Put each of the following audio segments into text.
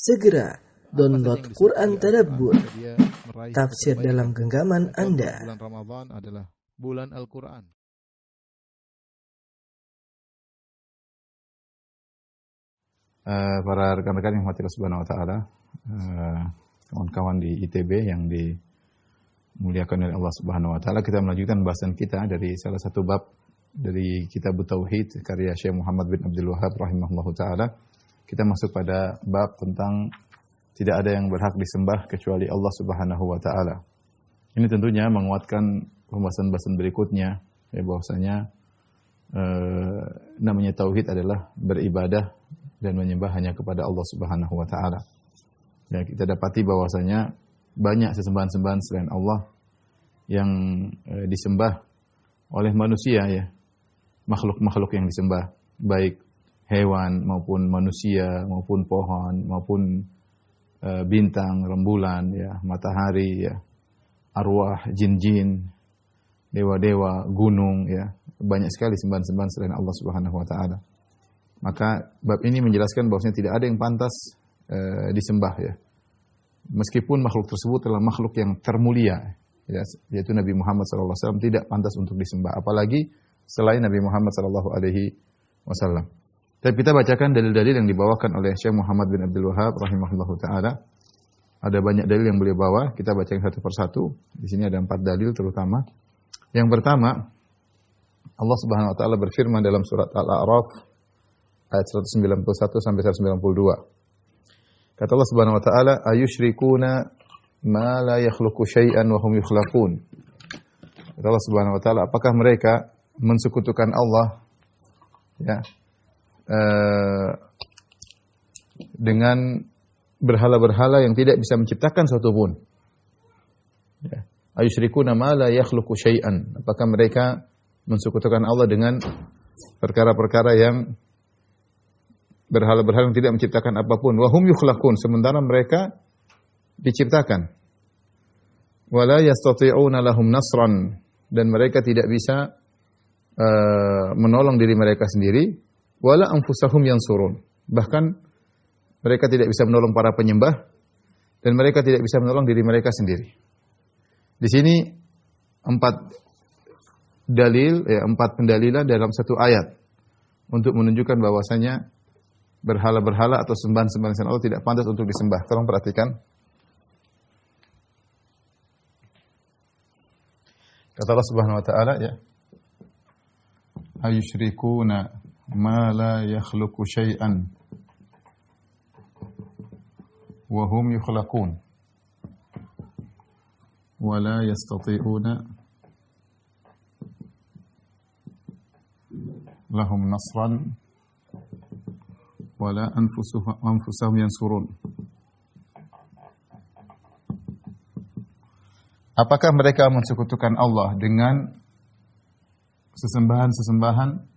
Segera download Quran Tadabbur, dia meraih tafsir kebaikan. dalam genggaman Anda. Bulan Ramadan adalah bulan Al-Quran. Para rekan-rekan yang mati Subhanahu wa taala, kawan-kawan di ITB yang dimuliakan oleh Allah Subhanahu wa taala, kita melanjutkan bahasan kita dari salah satu bab dari Kitab Tauhid karya Syekh Muhammad bin Abdul Wahhab rahimahullahu taala. Kita masuk pada bab tentang tidak ada yang berhak disembah kecuali Allah Subhanahu wa taala. Ini tentunya menguatkan pembahasan-pembahasan berikutnya, ya, bahwasanya namanya tauhid adalah beribadah dan menyembah hanya kepada Allah Subhanahu wa taala. Ya, kita dapati bahwasanya banyak sesembahan-sembahan selain Allah yang disembah oleh manusia, ya. Makhluk-makhluk yang disembah, baik hewan maupun manusia maupun pohon maupun bintang, rembulan, ya, matahari, ya, arwah, jin-jin, dewa-dewa, gunung, ya. Banyak sekali sembahan-sembahan selain Allah Subhanahu wa taala. Maka bab ini menjelaskan bahwasanya tidak ada yang pantas disembah, ya. Meskipun makhluk tersebut adalah makhluk yang termulia, ya, yaitu Nabi Muhammad SAW tidak pantas untuk disembah, apalagi selain Nabi Muhammad SAW. Tapi kita bacakan dalil-dalil yang dibawakan oleh Syekh Muhammad bin Abdul Wahhab rahimahullahu taala. Ada banyak dalil yang beliau bawa, kita bacakan satu persatu. Di sini ada 4 dalil terutama. Yang pertama, Allah Subhanahu wa taala berfirman dalam surat Al-A'raf ayat 191 sampai 192. Kata Allah Subhanahu wa taala, "Ayusyrikuna ma la yakhluqu syai'an wa hum yukhlaqun." Kata Allah Subhanahu wa taala, apakah mereka mensekutukan Allah, ya, dengan berhala-berhala yang tidak bisa menciptakan suatu pun. Ya. Ayusyrikuna ma la yakhluqu syai'an. Apakah mereka mensekutukan Allah dengan perkara-perkara yang berhala-berhala yang tidak menciptakan apapun. Wa hum yukhlaqun, sementara mereka diciptakan. Wa la yastati'una lahum nasran, dan mereka tidak bisa menolong diri mereka sendiri. Wala anfusahum yansurun, bahkan mereka tidak bisa menolong para penyembah dan mereka tidak bisa menolong diri mereka sendiri. Di sini 4 dalil, 4 pendalilan dalam satu ayat untuk menunjukkan bahwasanya berhala-berhala atau sembahan-sembahan selain Allah tidak pantas untuk disembah. Tolong perhatikan. Kata Allah Subhanahu wa taala, ya, ayusyrikuna ma la yakhluqu syai'an wa hum yukhlaqun wa la yastati'una lahum nasran wa la anfusahum yansurun. Apakah mereka mensekutukan Allah dengan sesembahan-sesembahan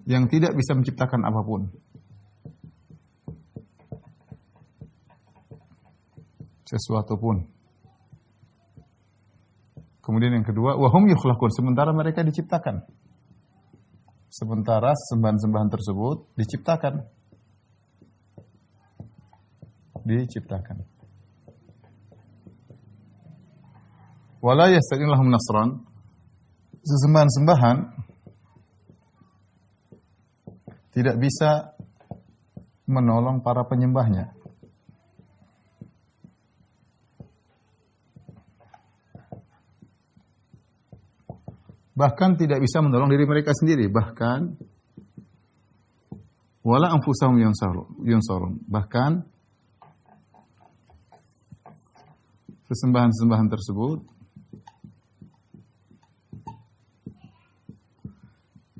yang tidak bisa menciptakan apapun? Sesuatu pun. Kemudian yang kedua, wa hum yukhlaqun, sementara mereka diciptakan. Sementara sembahan-sembahan tersebut diciptakan. Wala yasta'in lahum nasran, sesembahan-sembahan tidak bisa menolong para penyembahnya. Bahkan tidak bisa menolong diri mereka sendiri. Bahkan wala anfusahum yansarun. Bahkan sesembahan-sembahan tersebut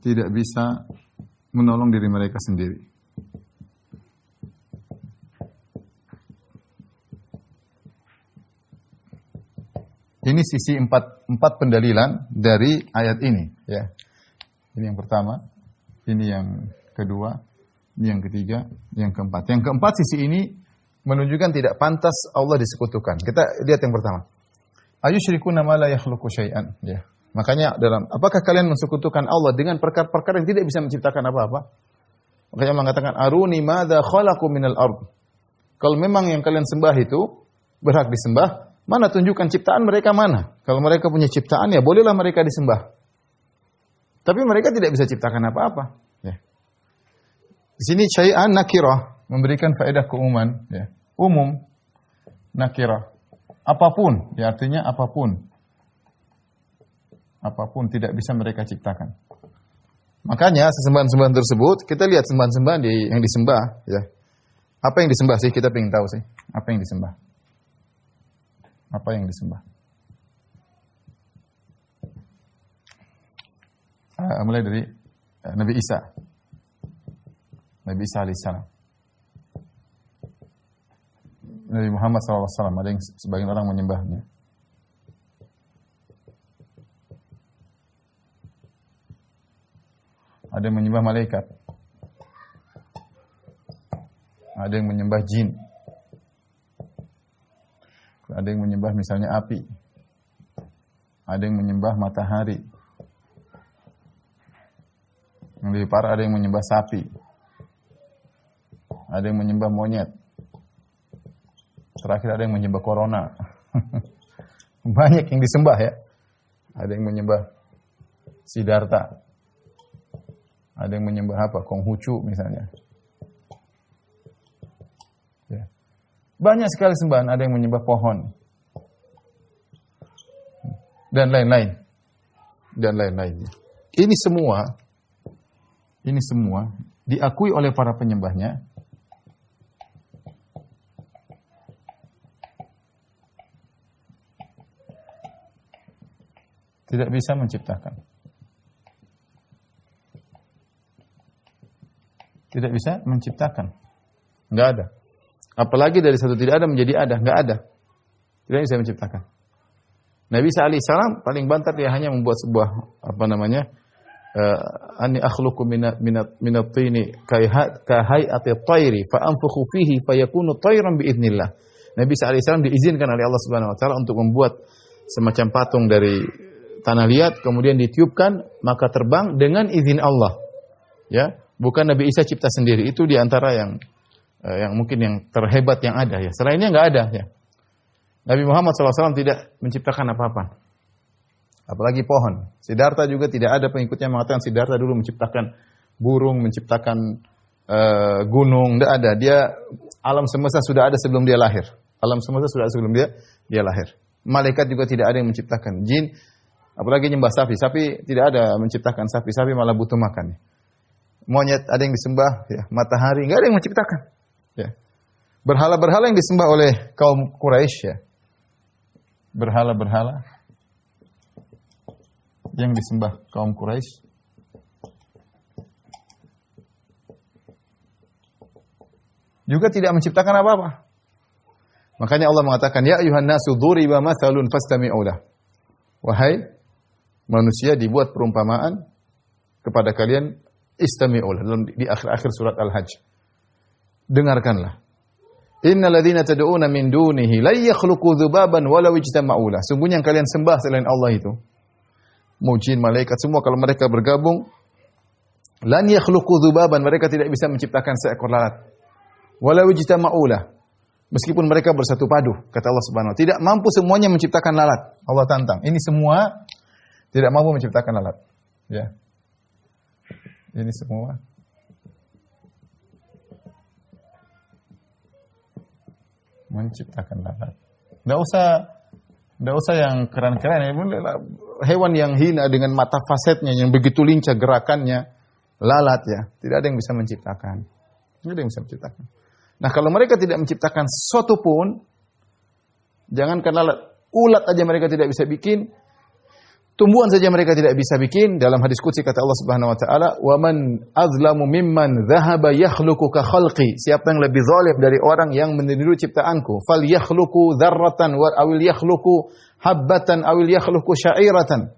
tidak bisa menolong diri mereka sendiri. Ini sisi 4 pendalilan dari ayat ini, ya. Ini yang pertama, ini yang kedua, ini yang ketiga, yang keempat. Yang keempat, sisi ini menunjukkan tidak pantas Allah disekutukan. Kita lihat yang pertama. Ayusyrikuna ma la yakhluqu syai'an, ya. Makanya apakah kalian mensekutukan Allah dengan perkara-perkara yang tidak bisa menciptakan apa-apa? Makanya Allah mengatakan aruni madza khalaqu minal ard. Kalau memang yang kalian sembah itu berhak disembah, mana tunjukkan ciptaan mereka mana? Kalau mereka punya ciptaan ya bolehlah mereka disembah. Tapi mereka tidak bisa ciptakan apa-apa. Ya. Di sini syai'an nakirah memberikan faedah keumuman. Ya. Umum nakirah. Apapun, ya artinya apapun. Apapun tidak bisa mereka ciptakan. Makanya sesembahan-sembahan tersebut, kita lihat sembahan-sembahan yang disembah. Ya. Apa yang disembah sih? Kita ingin tahu sih. Apa yang disembah? Apa yang disembah? Mulai dari Nabi Isa. Nabi Isa alaihissalam. Nabi Muhammad SAW. Ada yang sebagian orang menyembahnya. Ada yang menyembah malaikat. Ada yang menyembah jin. Ada yang menyembah misalnya api. Ada yang menyembah matahari. Yang lebih parah ada yang menyembah sapi. Ada yang menyembah monyet. Terakhir ada yang menyembah corona. Banyak yang disembah ya. Ada yang menyembah Siddhartha. Ada yang menyembah apa? Konghucu misalnya. Ya. Banyak sekali sembahan. Ada yang menyembah pohon. Dan lain-lain. Dan lain-lain. Ini semua diakui oleh para penyembahnya. Tidak bisa menciptakan. Tidak bisa menciptakan. Enggak ada. Apalagi dari satu tidak ada menjadi ada. Enggak ada. Tidak bisa menciptakan. Nabi Isa alaihissalam paling banter dia hanya membuat sebuah anni akhluqu minat tini kahayati at-tayri fa anfukhu fihi fayakunu tayran biidznillah. Nabi Isa alaihissalam diizinkan oleh Allah Subhanahu wa taala untuk membuat semacam patung dari tanah liat kemudian ditiupkan maka terbang dengan izin Allah. Ya. Bukan Nabi Isa cipta sendiri. Itu diantara yang mungkin yang terhebat yang ada ya. Selainnya nggak ada ya. Nabi Muhammad SAW tidak menciptakan apa-apa. Apalagi pohon. Siddhartha juga tidak ada pengikutnya mengatakan Siddhartha dulu menciptakan burung, menciptakan gunung. Tidak ada. Dia alam semesta sudah ada sebelum dia lahir. Alam semesta sudah ada sebelum dia lahir. Malaikat juga tidak ada yang menciptakan. Jin, apalagi nyembah sapi. Sapi tidak ada menciptakan sapi. Sapi malah butuh makan. Monyet ada yang disembah, ya. Matahari nggak ada yang menciptakan. Ya. Berhala-berhala yang disembah oleh kaum Quraisy, ya. Berhala-berhala yang disembah kaum Quraisy juga tidak menciptakan apa-apa. Makanya Allah mengatakan, ya ayuhan nasu dhuriba mathalun fastami'u lah. Wahai manusia dibuat perumpamaan kepada kalian. Istami'ul di akhir-akhir surat Al-Hajj. Dengarkanlah. Innal ladzina tad'una min dunihi la yakhluqu dzubaban walau ijtama'u lah. Sungguhnya yang kalian sembah selain Allah itu, mau jin, malaikat semua kalau mereka bergabung lan yakhluqu dzubaban, mereka tidak bisa menciptakan seekor lalat. Walau ijtama'u lah. Meskipun mereka bersatu padu, kata Allah Subhanahu wa taala, tidak mampu semuanya menciptakan lalat. Allah tantang. Ini semua tidak mampu menciptakan lalat. Ya. Ini semua menciptakan lalat. Tidak usah yang keren-keren. Hewan yang hina dengan mata fasetnya yang begitu lincah gerakannya, lalat ya. Tidak ada yang bisa menciptakan. Tidak ada yang bisa menciptakan. Nah kalau mereka tidak menciptakan sesuatu pun, jangankan lalat, ulat aja mereka tidak bisa bikin. Tumbuhan saja mereka tidak bisa bikin. Dalam hadis qudsi kata Allah Subhanahu wa taala, "Wa man azlamu mimman dhahaba yakhluqu ka khalqi." Siapa yang lebih zalim dari orang yang meniru ciptaanku? Fal yakhluqu dzarratan wa awil yakhluqu habbatan awil yakhluqu sya'iratan.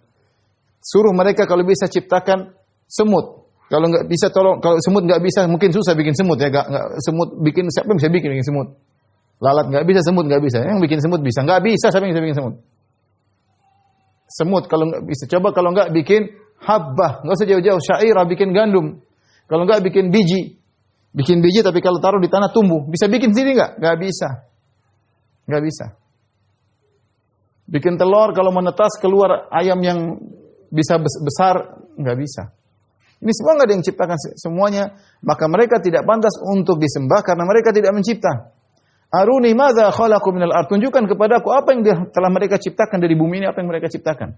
Suruh mereka kalau bisa ciptakan semut. Kalau enggak bisa kalau semut enggak bisa mungkin susah bikin semut ya. Enggak semut bikin siapa yang bisa bikin semut? Lalat enggak bisa, semut enggak bisa. Yang bikin semut bisa. Enggak bisa siapa yang bisa bikin semut? Semut kalau enggak bisa, coba kalau enggak bikin habbah, enggak usah jauh-jauh, syairah bikin gandum. Kalau enggak bikin biji, Bikin biji tapi kalau taruh di tanah tumbuh. Bisa bikin sendiri nggak? Nggak bisa. Nggak bisa. Bikin telur kalau menetas keluar ayam yang bisa besar, nggak bisa. Ini semua nggak ada yang ciptakan semuanya. Maka mereka tidak pantas untuk disembah karena mereka tidak mencipta. Aruni madza khalaqu minal ard. Tunjukkan kepadaku apa yang telah mereka ciptakan dari bumi ini, apa yang mereka ciptakan.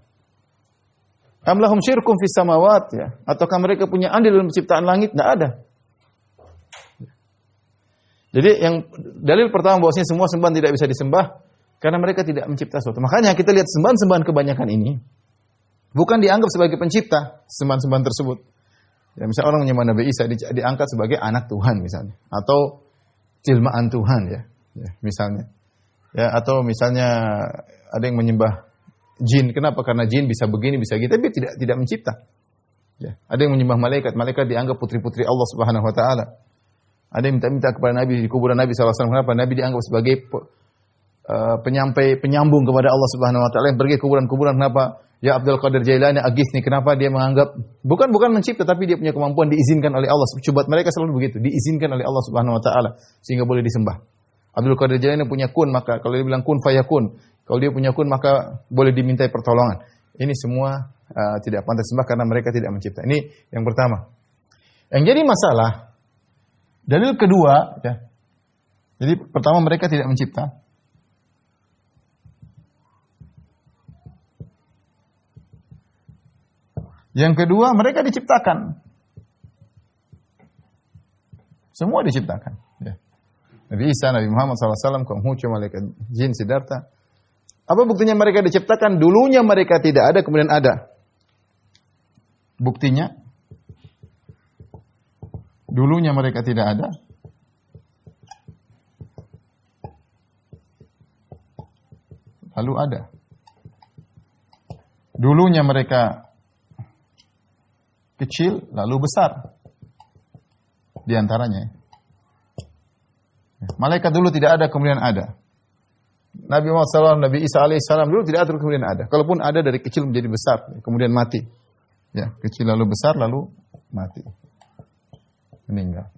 Am lahum syirkum fis samawat, ya. Ataukah mereka punya andil dalam penciptaan langit? Tidak ada. Jadi yang dalil pertama bahwasanya semua sembahan tidak bisa disembah karena mereka tidak mencipta sesuatu. Makanya kita lihat sembahan-sembahan kebanyakan ini bukan dianggap sebagai pencipta sembahan-sembahan tersebut. Ya, misalnya orang menyembah Nabi Isa diangkat sebagai anak Tuhan misalnya, atau jelmaan Tuhan ya misalnya. Ya, atau misalnya ada yang menyembah jin. Kenapa? Karena jin bisa begini, bisa gitu, tapi tidak mencipta. Ya, ada yang menyembah malaikat dianggap putri-putri Allah Subhanahu wa taala. Ada yang minta kepada Nabi di kuburan Nabi sallallahu alaihi wasallam. Kenapa? Nabi dianggap sebagai penyambung kepada Allah Subhanahu wa taala. Yang pergi ke kuburan-kuburan, kenapa? Ya Abdul Qadir Jailani Agisni, kenapa dia menganggap bukan mencipta tapi dia punya kemampuan, diizinkan oleh Allah. Coba mereka selalu begitu, diizinkan oleh Allah Subhanahu wa taala sehingga boleh disembah. Abdul Qadir Jailani punya kun, maka kalau dia bilang kun fayakun, kalau dia punya kun maka boleh dimintai pertolongan. Ini semua tidak pantas disembah karena mereka tidak mencipta. Ini yang pertama. Yang jadi masalah dalil kedua ya. Jadi pertama mereka tidak mencipta. Yang kedua, mereka diciptakan. Semua diciptakan. Ya. Nabi Isa, Nabi Muhammad SAW, Konghucu, malaikat jin, Siddhartha. Apa buktinya mereka diciptakan? Dulunya mereka tidak ada, kemudian ada. Buktinya, dulunya mereka tidak ada. Lalu ada. Dulunya mereka kecil, lalu besar. Di antaranya. Malaikat dulu tidak ada, kemudian ada. Nabi Muhammad SAW, Nabi Isa alaihissalam dulu tidak ada, kemudian ada. Kalaupun ada, dari kecil menjadi besar, kemudian mati. Ya, kecil lalu besar, lalu mati. Meninggal.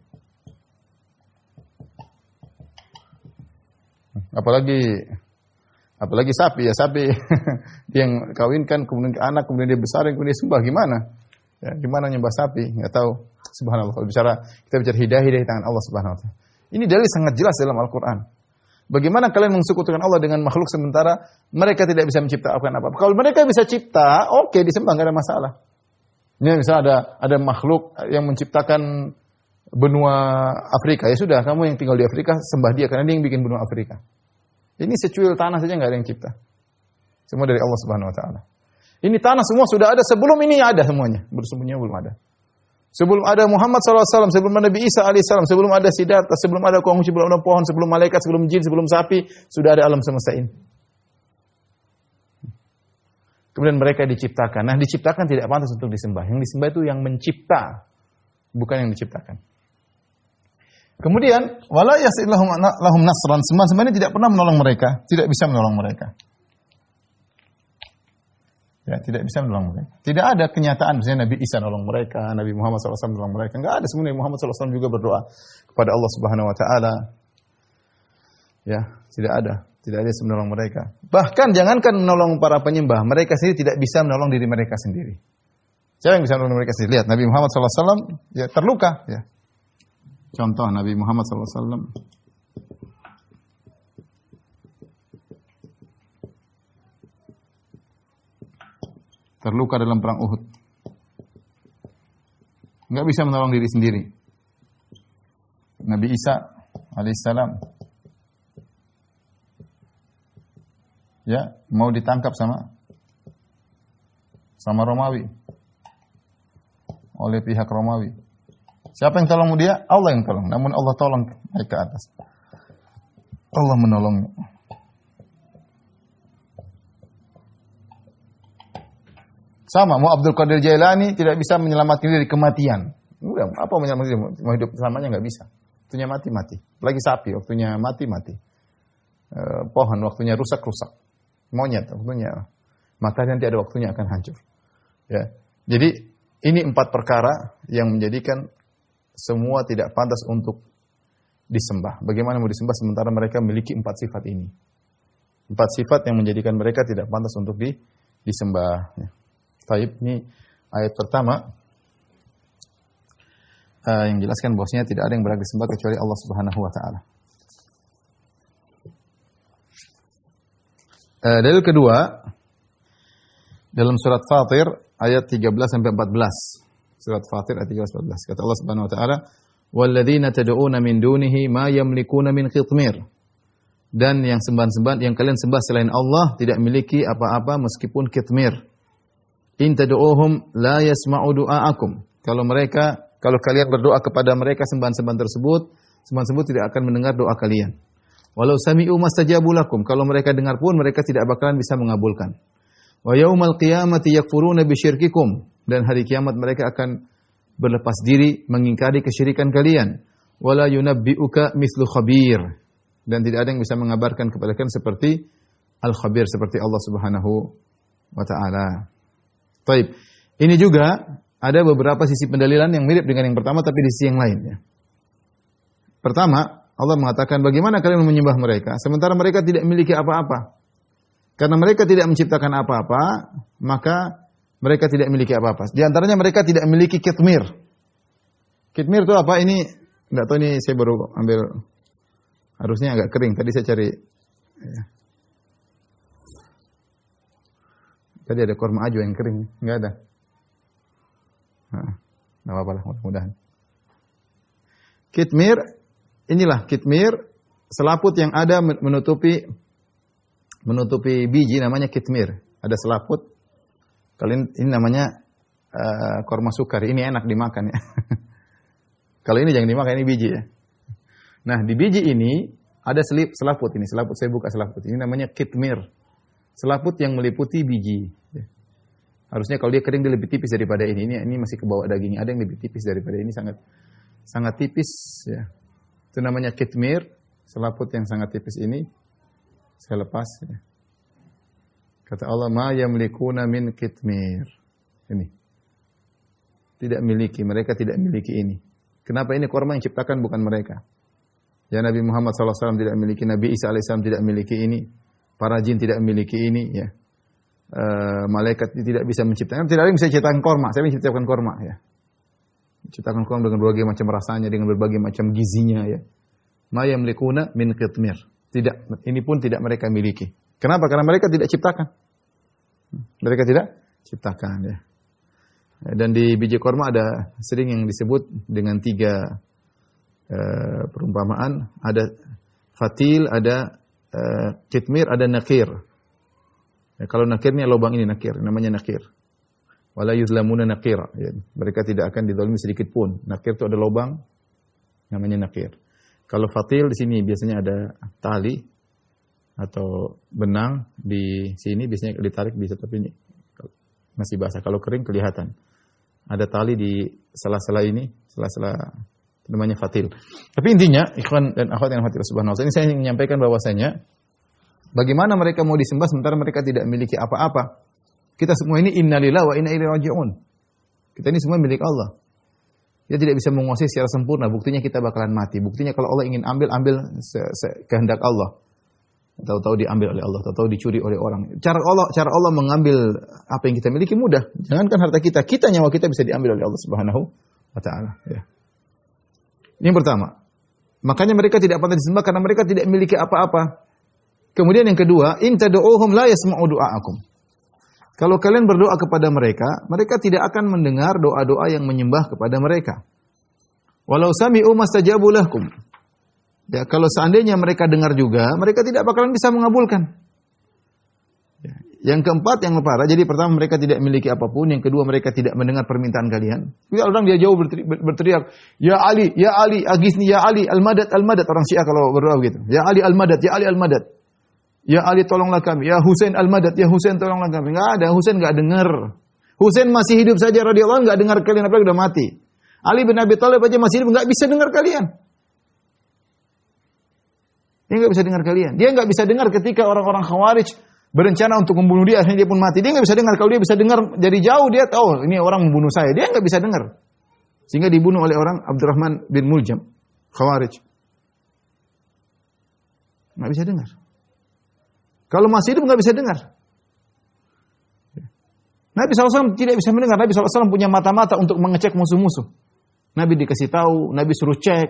Apalagi sapi, ya sapi yang kawinkan, kemudian ke anak, kemudian dia besar, kemudian dia sembah, gimana? Ya, gimana nyembah sapi? Nggak tahu. Subhanallah. Kalau kita bicara hidayah di tangan Allah Subhanahu wa taala. Ini dalil sangat jelas dalam Al-Qur'an. Bagaimana kalian mensekutukan Allah dengan makhluk sementara mereka tidak bisa menciptakan apa-apa? Kalau mereka bisa cipta, oke, disembah, nggak ada masalah. Ini misalnya ada makhluk yang menciptakan benua Afrika, ya sudah, kamu yang tinggal di Afrika sembah dia karena dia yang bikin benua Afrika. Ini secuil tanah saja nggak ada yang cipta. Semua dari Allah Subhanahu wa taala. Ini tanah semua sudah ada, sebelum ini ada semuanya. Bersembunyi belum ada. Sebelum ada Muhammad SAW, sebelum ada Nabi Isa AS, sebelum ada Siddhartha, sebelum ada Konghucu, sebelum ada pohon, sebelum malaikat, sebelum jin, sebelum sapi, sudah ada alam semesta ini. Kemudian mereka diciptakan. Nah, diciptakan tidak pantas untuk disembah. Yang disembah itu yang mencipta, bukan yang diciptakan. Kemudian, wala yasilahum nasran, sembahan-sembahan ini tidak pernah menolong mereka, tidak bisa menolong mereka. Ya, tidak bisa menolong mereka. Tidak ada kenyataan misalnya Nabi Isa menolong mereka, Nabi Muhammad SAW menolong mereka. Enggak ada, sebenarnya Muhammad SAW juga berdoa kepada Allah Subhanahu wa taala. Ya, tidak ada yang menolong mereka. Bahkan jangankan menolong para penyembah, mereka sendiri tidak bisa menolong diri mereka sendiri. Siapa yang bisa menolong mereka sendiri? Lihat Nabi Muhammad SAW ya terluka, ya. Contoh Nabi Muhammad SAW terluka dalam perang Uhud. Enggak bisa menolong diri sendiri. Nabi Isa alaihissalam ya mau ditangkap sama Romawi, oleh pihak Romawi. Siapa yang tolong dia? Allah yang tolong. Namun Allah tolong naik ke atas. Allah menolongnya. Sama, mau Abdul Qadir Jailani tidak bisa menyelamatkan diri dari kematian. Udah, apa menyelamatkan diri? Mau hidup selamanya nggak bisa. Waktunya mati. Lagi sapi, waktunya mati. Pohon, waktunya rusak. Monyet, waktunya. Maka nanti ada waktunya akan hancur. Ya. Jadi, ini 4 perkara yang menjadikan semua tidak pantas untuk disembah. Bagaimana mau disembah sementara mereka memiliki 4 sifat ini? 4 sifat yang menjadikan mereka tidak pantas untuk disembah. Taib, ini ayat pertama yang jelaskan bahwasanya tidak ada yang berhak disembah kecuali Allah Subhanahu wa taala. Dalil kedua dalam surat Fatir ayat 13 sampai 14. Surat Fatir ayat 13 sampai 14. Kata Allah Subhanahu wa taala, "Walladzina tad'una min dunihi ma yamlikuna min qitmir." Dan yang sembahan-sembahan yang kalian sembah selain Allah tidak memiliki apa-apa meskipun kitmir. In tad'uuhum la yasma'u du'aakum. Kalau kalian berdoa kepada mereka sembahan-sembahan tersebut tidak akan mendengar doa kalian. Walau sami'u mastajabu lakum. Kalau mereka dengar pun mereka tidak bakalan bisa mengabulkan. Wa yaumal qiyamati yakfuruna bisyirkikum. Dan hari kiamat mereka akan berlepas diri mengingkari kesyirikan kalian. Wala yunabbi'uka mithlu khabir. Dan tidak ada yang bisa mengabarkan kepada kalian seperti al-khabir, seperti Allah Subhanahu wa taala. Baik. Ini juga ada beberapa sisi pendalilan yang mirip dengan yang pertama tapi di sisi yang lain ya. Pertama, Allah mengatakan bagaimana kalian menyembah mereka sementara mereka tidak memiliki apa-apa. Karena mereka tidak menciptakan apa-apa, maka mereka tidak memiliki apa-apa. Di antaranya mereka tidak memiliki kitmir. Kitmir itu apa? Ini enggak tahu, ini saya baru ambil, harusnya agak kering. Tadi saya cari ya. Tadi ada korma ajo yang kering, enggak ada. Nah, enggak apa-apa lah, mudah-mudahan. Kitmir, inilah kitmir, selaput yang ada menutupi biji namanya kitmir. Ada selaput. Kalian ini namanya korma sukar. Ini enak dimakan ya. Kalau ini jangan dimakan, ini biji ya. Nah, di biji ini ada selaput ini. Selaput, saya buka selaput. Ini namanya kitmir. Selaput yang meliputi biji. Harusnya kalau dia kering dia lebih tipis daripada ini. Ini masih ke bawah dagingnya. Ada yang lebih tipis daripada ini, sangat tipis ya. Itu namanya kitmir, selaput yang sangat tipis ini. Saya lepas ya. Kata Allah, "Ma yamlikuna min kitmir." Ini. Tidak miliki, mereka tidak miliki ini. Kenapa ini korma yang ciptakan bukan mereka? Ya Nabi Muhammad SAW tidak memiliki, Nabi Isa AS tidak memiliki ini. Para jin tidak memiliki ini ya. Malaikat tidak bisa menciptakan, tidak ada yang bisa ciptakan korma. Saya menciptakan korma ya. Ciptakan korma dengan berbagai macam rasanya, dengan berbagai macam gizinya ya. Ma yamlikuna min qitmir. Tidak, ini pun tidak mereka miliki. Kenapa? Karena mereka tidak ciptakan. Mereka tidak ciptakan ya. Dan di biji korma ada sering yang disebut dengan 3 perumpamaan. Ada fatil, ada qitmir, ada nakir. Ya, kalau nakir ini lubang ini nakir, namanya nakir. Wala yuzlamuna nakira. Ya, mereka tidak akan dizalimi sedikit pun. Nakir itu ada lubang, namanya nakir. Kalau fatil di sini biasanya ada tali atau benang di sini, biasanya ditarik bisa, tapi ini masih basah. Kalau kering kelihatan. Ada tali di sela-sela ini, sela-sela namanya fatil. Tapi intinya, ikhwan dan akhwat yang hati subhanallah, ini saya ingin menyampaikan bahwasanya bagaimana mereka mau disembah sementara mereka tidak memiliki apa-apa. Kita semua ini innalillahi wa inna ilaihi raji'un. Kita ini semua milik Allah. Dia tidak bisa menguasai secara sempurna. Buktinya kita bakalan mati. Buktinya kalau Allah ingin ambil kehendak Allah. Tahu-tahu diambil oleh Allah, tahu-tahu dicuri oleh orang. Cara Allah mengambil apa yang kita miliki mudah. Jangankan harta kita, nyawa kita bisa diambil oleh Allah Subhanahu wa taala, ya. Ini yang pertama. Makanya mereka tidak pantas disembah karena mereka tidak memiliki apa-apa. Kemudian yang kedua, in tad'uuhum la yasma'u du'aakum. Kalau kalian berdoa kepada mereka, mereka tidak akan mendengar doa-doa yang menyembah kepada mereka. Walau sami'u mastajabu lakum. Ya, kalau seandainya mereka dengar juga, mereka tidak bakalan bisa mengabulkan. Ya. Yang keempat, yang parah, jadi pertama mereka tidak memiliki apapun, yang kedua mereka tidak mendengar permintaan kalian. Bila orang dia jauh berteriak, "Ya Ali, agisni, ya Ali, al-madad, al-madad." Orang Syiah kalau berdoa begitu. "Ya Ali al-madad, ya Ali al-madad." "Ya Ali tolonglah kami, ya Husain al-madad, ya Husain tolonglah kami." Enggak ada, Husain enggak dengar. Husain masih hidup saja radhiyallahu anhu enggak dengar kalian, apalagi sudah mati. Ali bin Abi Thalib aja masih hidup enggak bisa dengar kalian. Dia enggak bisa dengar kalian. Dia enggak bisa dengar ketika orang-orang Khawarij berencana untuk membunuh dia, akhirnya dia pun mati. Dia enggak bisa dengar. Kalau dia bisa dengar dari jauh, dia tahu ini orang membunuh saya. Dia enggak bisa dengar. Sehingga dibunuh oleh orang Abdurrahman bin Muljam, Khawarij. Nggak bisa dengar. Kalau masih hidup nggak bisa dengar. Nabi SAW tidak bisa mendengar. Nabi SAW punya mata-mata untuk mengecek musuh-musuh. Nabi dikasih tahu, Nabi suruh cek.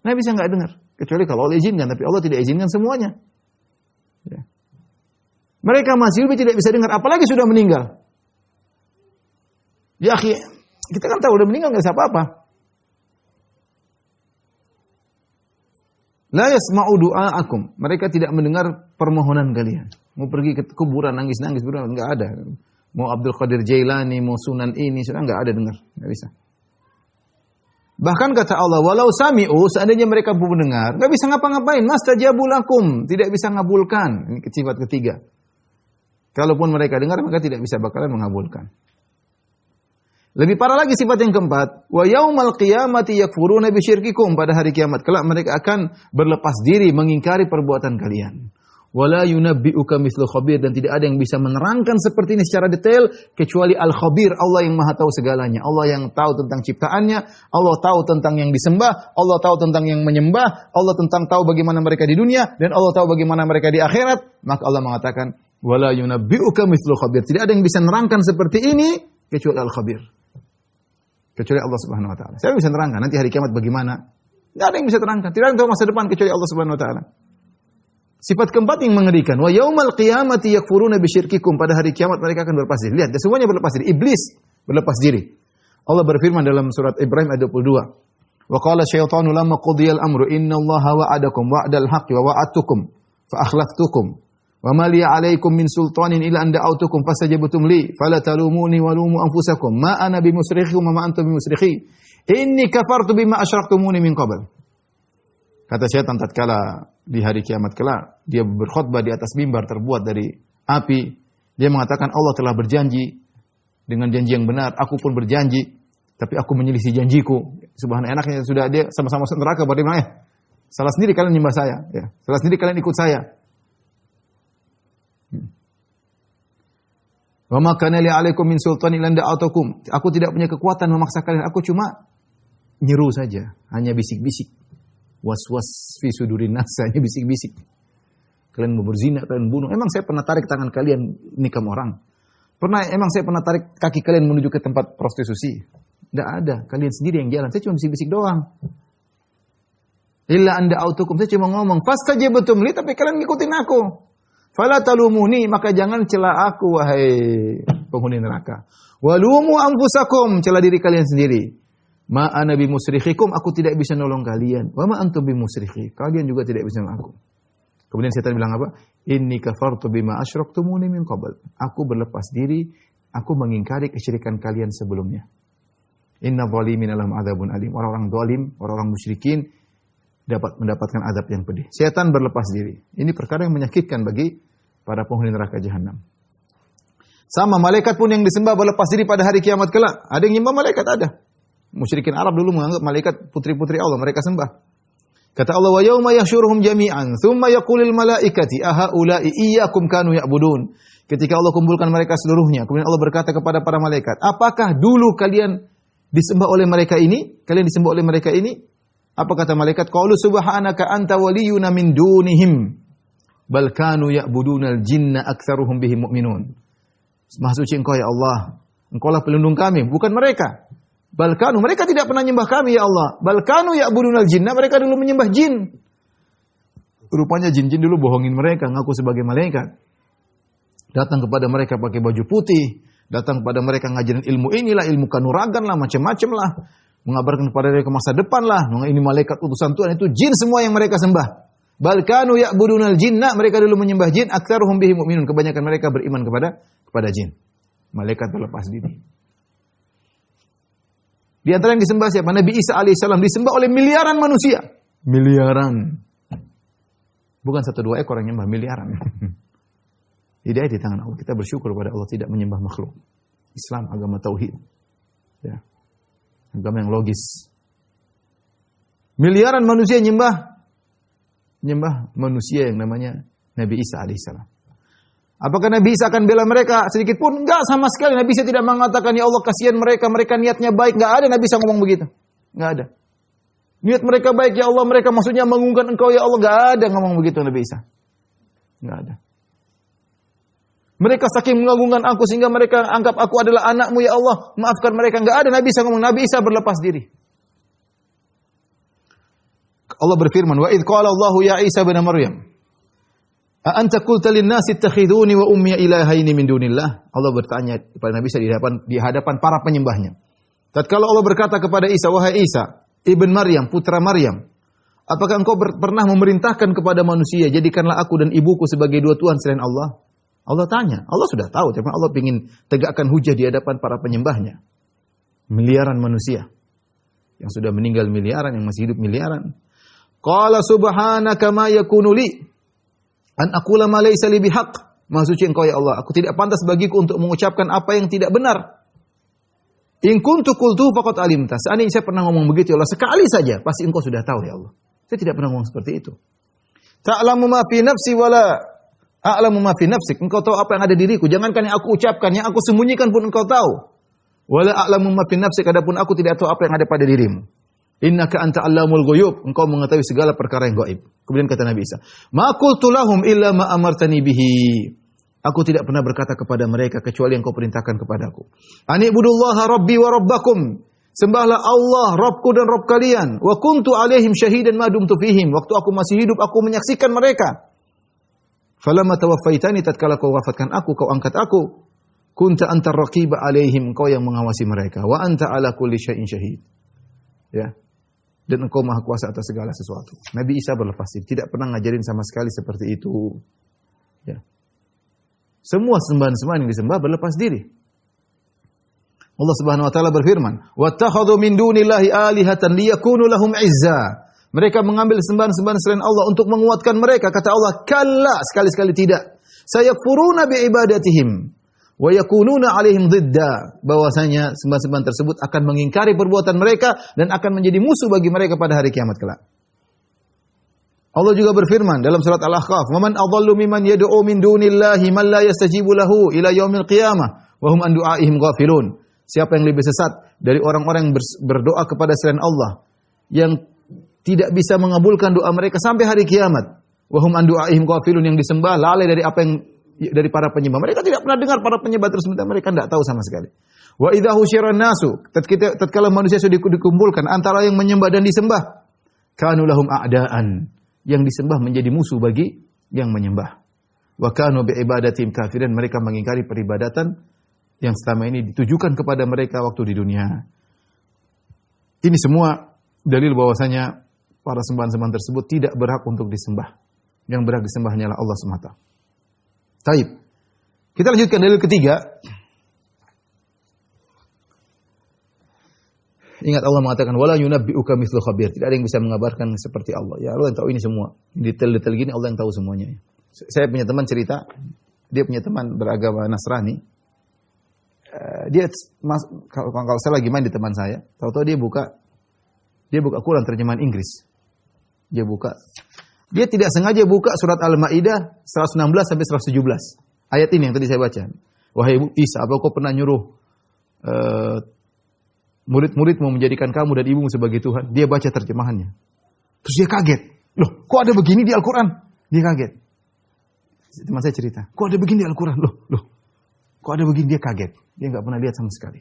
Nabi bisa nggak dengar. Kecuali kalau Allah izinkan, tapi Allah tidak izinkan semuanya. Ya. Mereka masih hidup tidak bisa dengar, apalagi sudah meninggal. Ya akhi, kita kan tahu udah meninggal nggak bisa apa-apa. La yasma'u du'aakum. Mereka tidak mendengar permohonan kalian. Mau pergi ke kuburan nangis-nangis nggak ada. Mau Abdul Qadir Jailani, mau Sunan ini, sudah nggak ada dengar, nggak bisa. Bahkan kata Allah, walau sami'u, seandainya mereka pun mendengar, nggak bisa ngapa-ngapain. Mastajabu lakum, tidak bisa ngabulkan. Ini sifat ketiga. Kalaupun mereka dengar, maka tidak bisa bakalan mengabulkan. Lebih parah lagi sifat yang keempat, wa yaumal qiyamati yakfuruna bisyirkikum, pada hari kiamat kelak mereka akan berlepas diri mengingkari perbuatan kalian. Wala yunabbi'uka mithlu khabir, dan tidak ada yang bisa menerangkan seperti ini secara detail kecuali Al-Khabir, Allah yang Maha tahu segalanya. Allah yang tahu tentang ciptaannya, Allah tahu tentang yang disembah, Allah tahu tentang yang menyembah, Allah tentang tahu bagaimana mereka di dunia, dan Allah tahu bagaimana mereka di akhirat. Maka Allah mengatakan, wala yunabbi'uka mithlu khabir. Tidak ada yang bisa menerangkan seperti ini kecuali Al-Khabir. Kecuali Allah Subhanahu wa taala. Saya bisa terangkan nanti hari kiamat bagaimana. Tidak ada yang bisa terangkan. Tidak ada yang tahu masa depan kecuali Allah Subhanahu wa taala. Sifat keempat yang mengerikan, wa yaumal qiyamati yakfuruna bisyirkikum, pada hari kiamat mereka akan berlepas diri. Lihat, semuanya berlepas diri. Iblis berlepas diri. Allah berfirman dalam surat Ibrahim ayat 22. Wa qala syaitanu lamma qudiyal amru innallaha wa'adakum wa'dal haqqi wa wa'adtukum fa akhlaftukum wa ma li 'alaikum min sultanin illa an da'awtukum fastajabtum li fala talumuni wa lumu anfusakum ma ana bimusrikhikum wa ma antum bimusrikhi inni kafartu bima asyraktumuni min qabl. Kata syaitan tatkala di hari kiamat kelak dia berkhutbah di atas mimbar terbuat dari api, dia mengatakan Allah telah berjanji dengan janji yang benar, aku pun berjanji tapi aku menyelisih janjiku. Subhanallah, enaknya sudah dia sama-sama neraka, bagaimana? Salah sendiri kalian nyembah saya, ya. Salah sendiri kalian ikut saya. Wa ma kana li 'alaikum min sultanin illa da'atukum. Aku tidak punya kekuatan memaksa kalian, aku cuma nyeru saja, hanya bisik-bisik. Was-was fi sudurin nas, hanya bisik-bisik. Kalian mau berzina, kalian bunuh. Emang saya pernah tarik tangan kalian nikam orang? Emang saya pernah tarik kaki kalian menuju ke tempat prostitusi? Tidak ada, kalian sendiri yang jalan. Saya cuma bisik-bisik doang. Illa anda autukum, saya cuma ngomong fastajabtum li, tapi kalian ngikutin aku. Fala talumuni, maka jangan cela aku wahai penghuni neraka. Walumu anfusakum, cela diri kalian sendiri. Ma ana bimusrikhikum, aku tidak bisa nolong kalian. Wa ma antum bimusrikhi, kalian juga tidak bisa nolong aku. Kemudian setan bilang apa? Inni kafartu bima asyraktumuni min qabl. Aku berlepas diri, aku mengingkari kesyirikan kalian sebelumnya. Inna zalimin lahum adzabun alim. Orang-orang zalim, orang-orang musyrikin dapat mendapatkan azab yang pedih. Setan berlepas diri. Ini perkara yang menyakitkan bagi para penghuni neraka jahanam. Sama malaikat pun yang disembah berlepas diri pada hari kiamat kelak. Ada yang nyembah malaikat, ada. Musyrikin Arab dulu menganggap malaikat putri-putri Allah, mereka sembah. Kata Allah, wa yauma yahsyuruhum jami'an, thumma yaqulul malaikati ahaula'i iyyakum kanu ya'budun. Ketika Allah kumpulkan mereka seluruhnya, kemudian Allah berkata kepada para malaikat, apakah dulu kalian disembah oleh mereka ini? Kalian disembah oleh mereka ini? Apa kata malaikat? Qalu subhanaka anta waliyuna min dunihim, bal kanu ya'budunal jinna aktsaruhum bihim mu'minun. Maha suci Engkau ya Allah, Engkau lah pelindung kami, bukan mereka. Balkanu, mereka tidak pernah menyembah kami ya Allah. Balkanu ya'budunal jinna, mereka dulu menyembah jin. Rupanya jin-jin dulu bohongin mereka, ngaku sebagai malaikat. Datang kepada mereka pakai baju putih, datang kepada mereka ngajarin ilmu inilah, ilmu kanuragan lah, macam-macam lah. Mengabarkan kepada mereka masa depan lah. Ini malaikat utusan Tuhan, itu jin semua yang mereka sembah. Balkanu ya'budunal jinna, mereka dulu menyembah jin, aktsaruhum bihim mu'minun, kebanyakan mereka beriman kepada jin. Malaikat berlepas diri. Di antara yang disembah siapa? Nabi Isa alaihissalam disembah oleh miliaran manusia. Miliaran. Bukan 1-2 ekor yang nyembah, miliaran. Hidayah di tangan Allah. Kita bersyukur kepada Allah tidak menyembah makhluk. Islam agama tauhid. Ya. Agama yang logis. Miliaran manusia nyembah manusia yang namanya Nabi Isa alaihissalam. Apakah Nabi Isa akan bela mereka sedikit pun? Enggak, sama sekali. Nabi Isa tidak mengatakan, ya Allah kasihan mereka, mereka niatnya baik. Enggak ada Nabi Isa ngomong begitu. Enggak ada. Niat mereka baik, ya Allah, mereka maksudnya mengungkapkan Engkau, ya Allah. Enggak ada ngomong begitu Nabi Isa. Enggak ada. Mereka saking mengagungkan aku sehingga mereka anggap aku adalah anakmu, ya Allah. Maafkan mereka. Enggak ada Nabi Isa ngomong. Nabi Isa berlepas diri. Allah berfirman, wa idh qala Allahu ya Isa bin Maryam, a anta qulta lin-nasi ittakhiduni wa ummi ilahaini min dunillah? Allah bertanya kepada Nabi Isa di hadapan para penyembahnya. Tatkala Allah berkata kepada Isa, wahai Isa ibn Maryam, putra Maryam, apakah engkau pernah memerintahkan kepada manusia, jadikanlah aku dan ibuku sebagai dua Tuhan selain Allah? Allah tanya. Allah sudah tahu, tapi Allah ingin tegakkan hujah di hadapan para penyembahnya. Miliaran manusia yang sudah meninggal miliaran, yang masih hidup miliaran. Qala subhanaka ma yakunu li an aqula ma laysa li bihaq. Maha suci Engkau ya Allah, aku tidak pantas bagiku untuk mengucapkan apa yang tidak benar. In kuntu qultu faqad alimta. Seandainya saya pernah ngomong begitu ya Allah, sekali saja pasti Engkau sudah tahu ya Allah. Saya tidak pernah ngomong seperti itu. Ta'lamu ma fi nafsi wala a'lamu ma fi nafsik. Engkau tahu apa yang ada di diriku, jangankan yang aku ucapkan, yang aku sembunyikan pun Engkau tahu. Wala a'lamu ma fi nafsik, adapun aku tidak tahu apa yang ada pada dirimu. Innaka anta allamul ghuyub, engkau mengetahui segala perkara yang gaib. Kemudian kata Nabi Isa, ma qultu lahum illa ma amartani bihi. Aku tidak pernah berkata kepada mereka kecuali yang kau perintahkan kepadaku. Ani ibudullaha rabbi wa rabbakum. Sembahlah Allah, Rabbku dan Rabb kalian. Wa kuntu alaihim syahidan ma dumtu fihim. Waktu aku masih hidup, aku menyaksikan mereka. Falamma tawaffaitani, tatkala kau wafatkan aku, kau angkat aku. Kunta antar raqiba alaihim, engkau yang mengawasi mereka. Wa anta ala kulli syai'in syahid. Ya. Dan engkau maha kuasa atas segala sesuatu. Nabi Isa berlepas diri, tidak pernah ngajarin sama sekali seperti itu. Ya. Semua sembahan-sembahan yang disembah berlepas diri. Allah Subhanahu wa taala berfirman, "Wattakhadhu min dunillahi alihatan liyakunu lahum 'izza." Mereka mengambil sembahan-sembahan selain Allah untuk menguatkan mereka. Kata Allah, "Kalla, sekali-sekali tidak. Sayakfuruna bi ibadatihim wa yakununa 'alaihim dhidda." Bahwasanya sembahan-sembahan tersebut akan mengingkari perbuatan mereka dan akan menjadi musuh bagi mereka pada hari kiamat kelak. Allah juga berfirman dalam surat Al-Ahqaf, "Wa man adhallu mimman yad'u min dunillahi man la yastajibu lahu ila yaumil qiyamah wa hum an du'aihim ghafilun." Siapa yang lebih sesat dari orang-orang yang berdoa kepada selain Allah yang tidak bisa mengabulkan doa mereka sampai hari kiamat. Wa hum an du'aihim ghafilun, yang disembah lalai dari apa yang dari para penyembah. Mereka tidak pernah dengar para penyembah tersebut, mereka tidak tahu sama sekali. Wa idza husyiran nasu, tatkala manusia sudah dikumpulkan antara yang menyembah dan disembah, kanu lahum a'daan, yang disembah menjadi musuh bagi yang menyembah. Wa kanu bi ibadatihim kafirin, mereka mengingkari peribadatan yang selama ini ditujukan kepada mereka waktu di dunia. Ini semua dalil bahwasanya para sembahan-sembahan tersebut tidak berhak untuk disembah. Yang berhak disembah hanyalah Allah semata. Taib. Kita lanjutkan dalil ketiga. Ingat Allah mengatakan wala yunabbi'uka mithlu khabir. Tidak ada yang bisa mengabarkan seperti Allah. Ya Allah yang tahu ini semua. Detail-detail gini Allah yang tahu semuanya. Saya punya teman cerita, dia punya teman beragama Nasrani. Dia kalau saya lagi main di teman saya, tahu-tahu dia buka Quran terjemahan Inggris. Dia tidak sengaja buka surat Al-Maidah 116 sampai 117. Ayat ini yang tadi saya baca. Wahai Isa, apa kau pernah nyuruh murid-muridmu menjadikan kamu dan ibumu sebagai Tuhan? Dia baca terjemahannya. Terus dia kaget. Loh, kok ada begini di Al-Quran? Dia kaget. Teman saya cerita, kok ada begini di Al-Quran? Loh, kok ada begini? Dia kaget. Dia nggak pernah lihat sama sekali.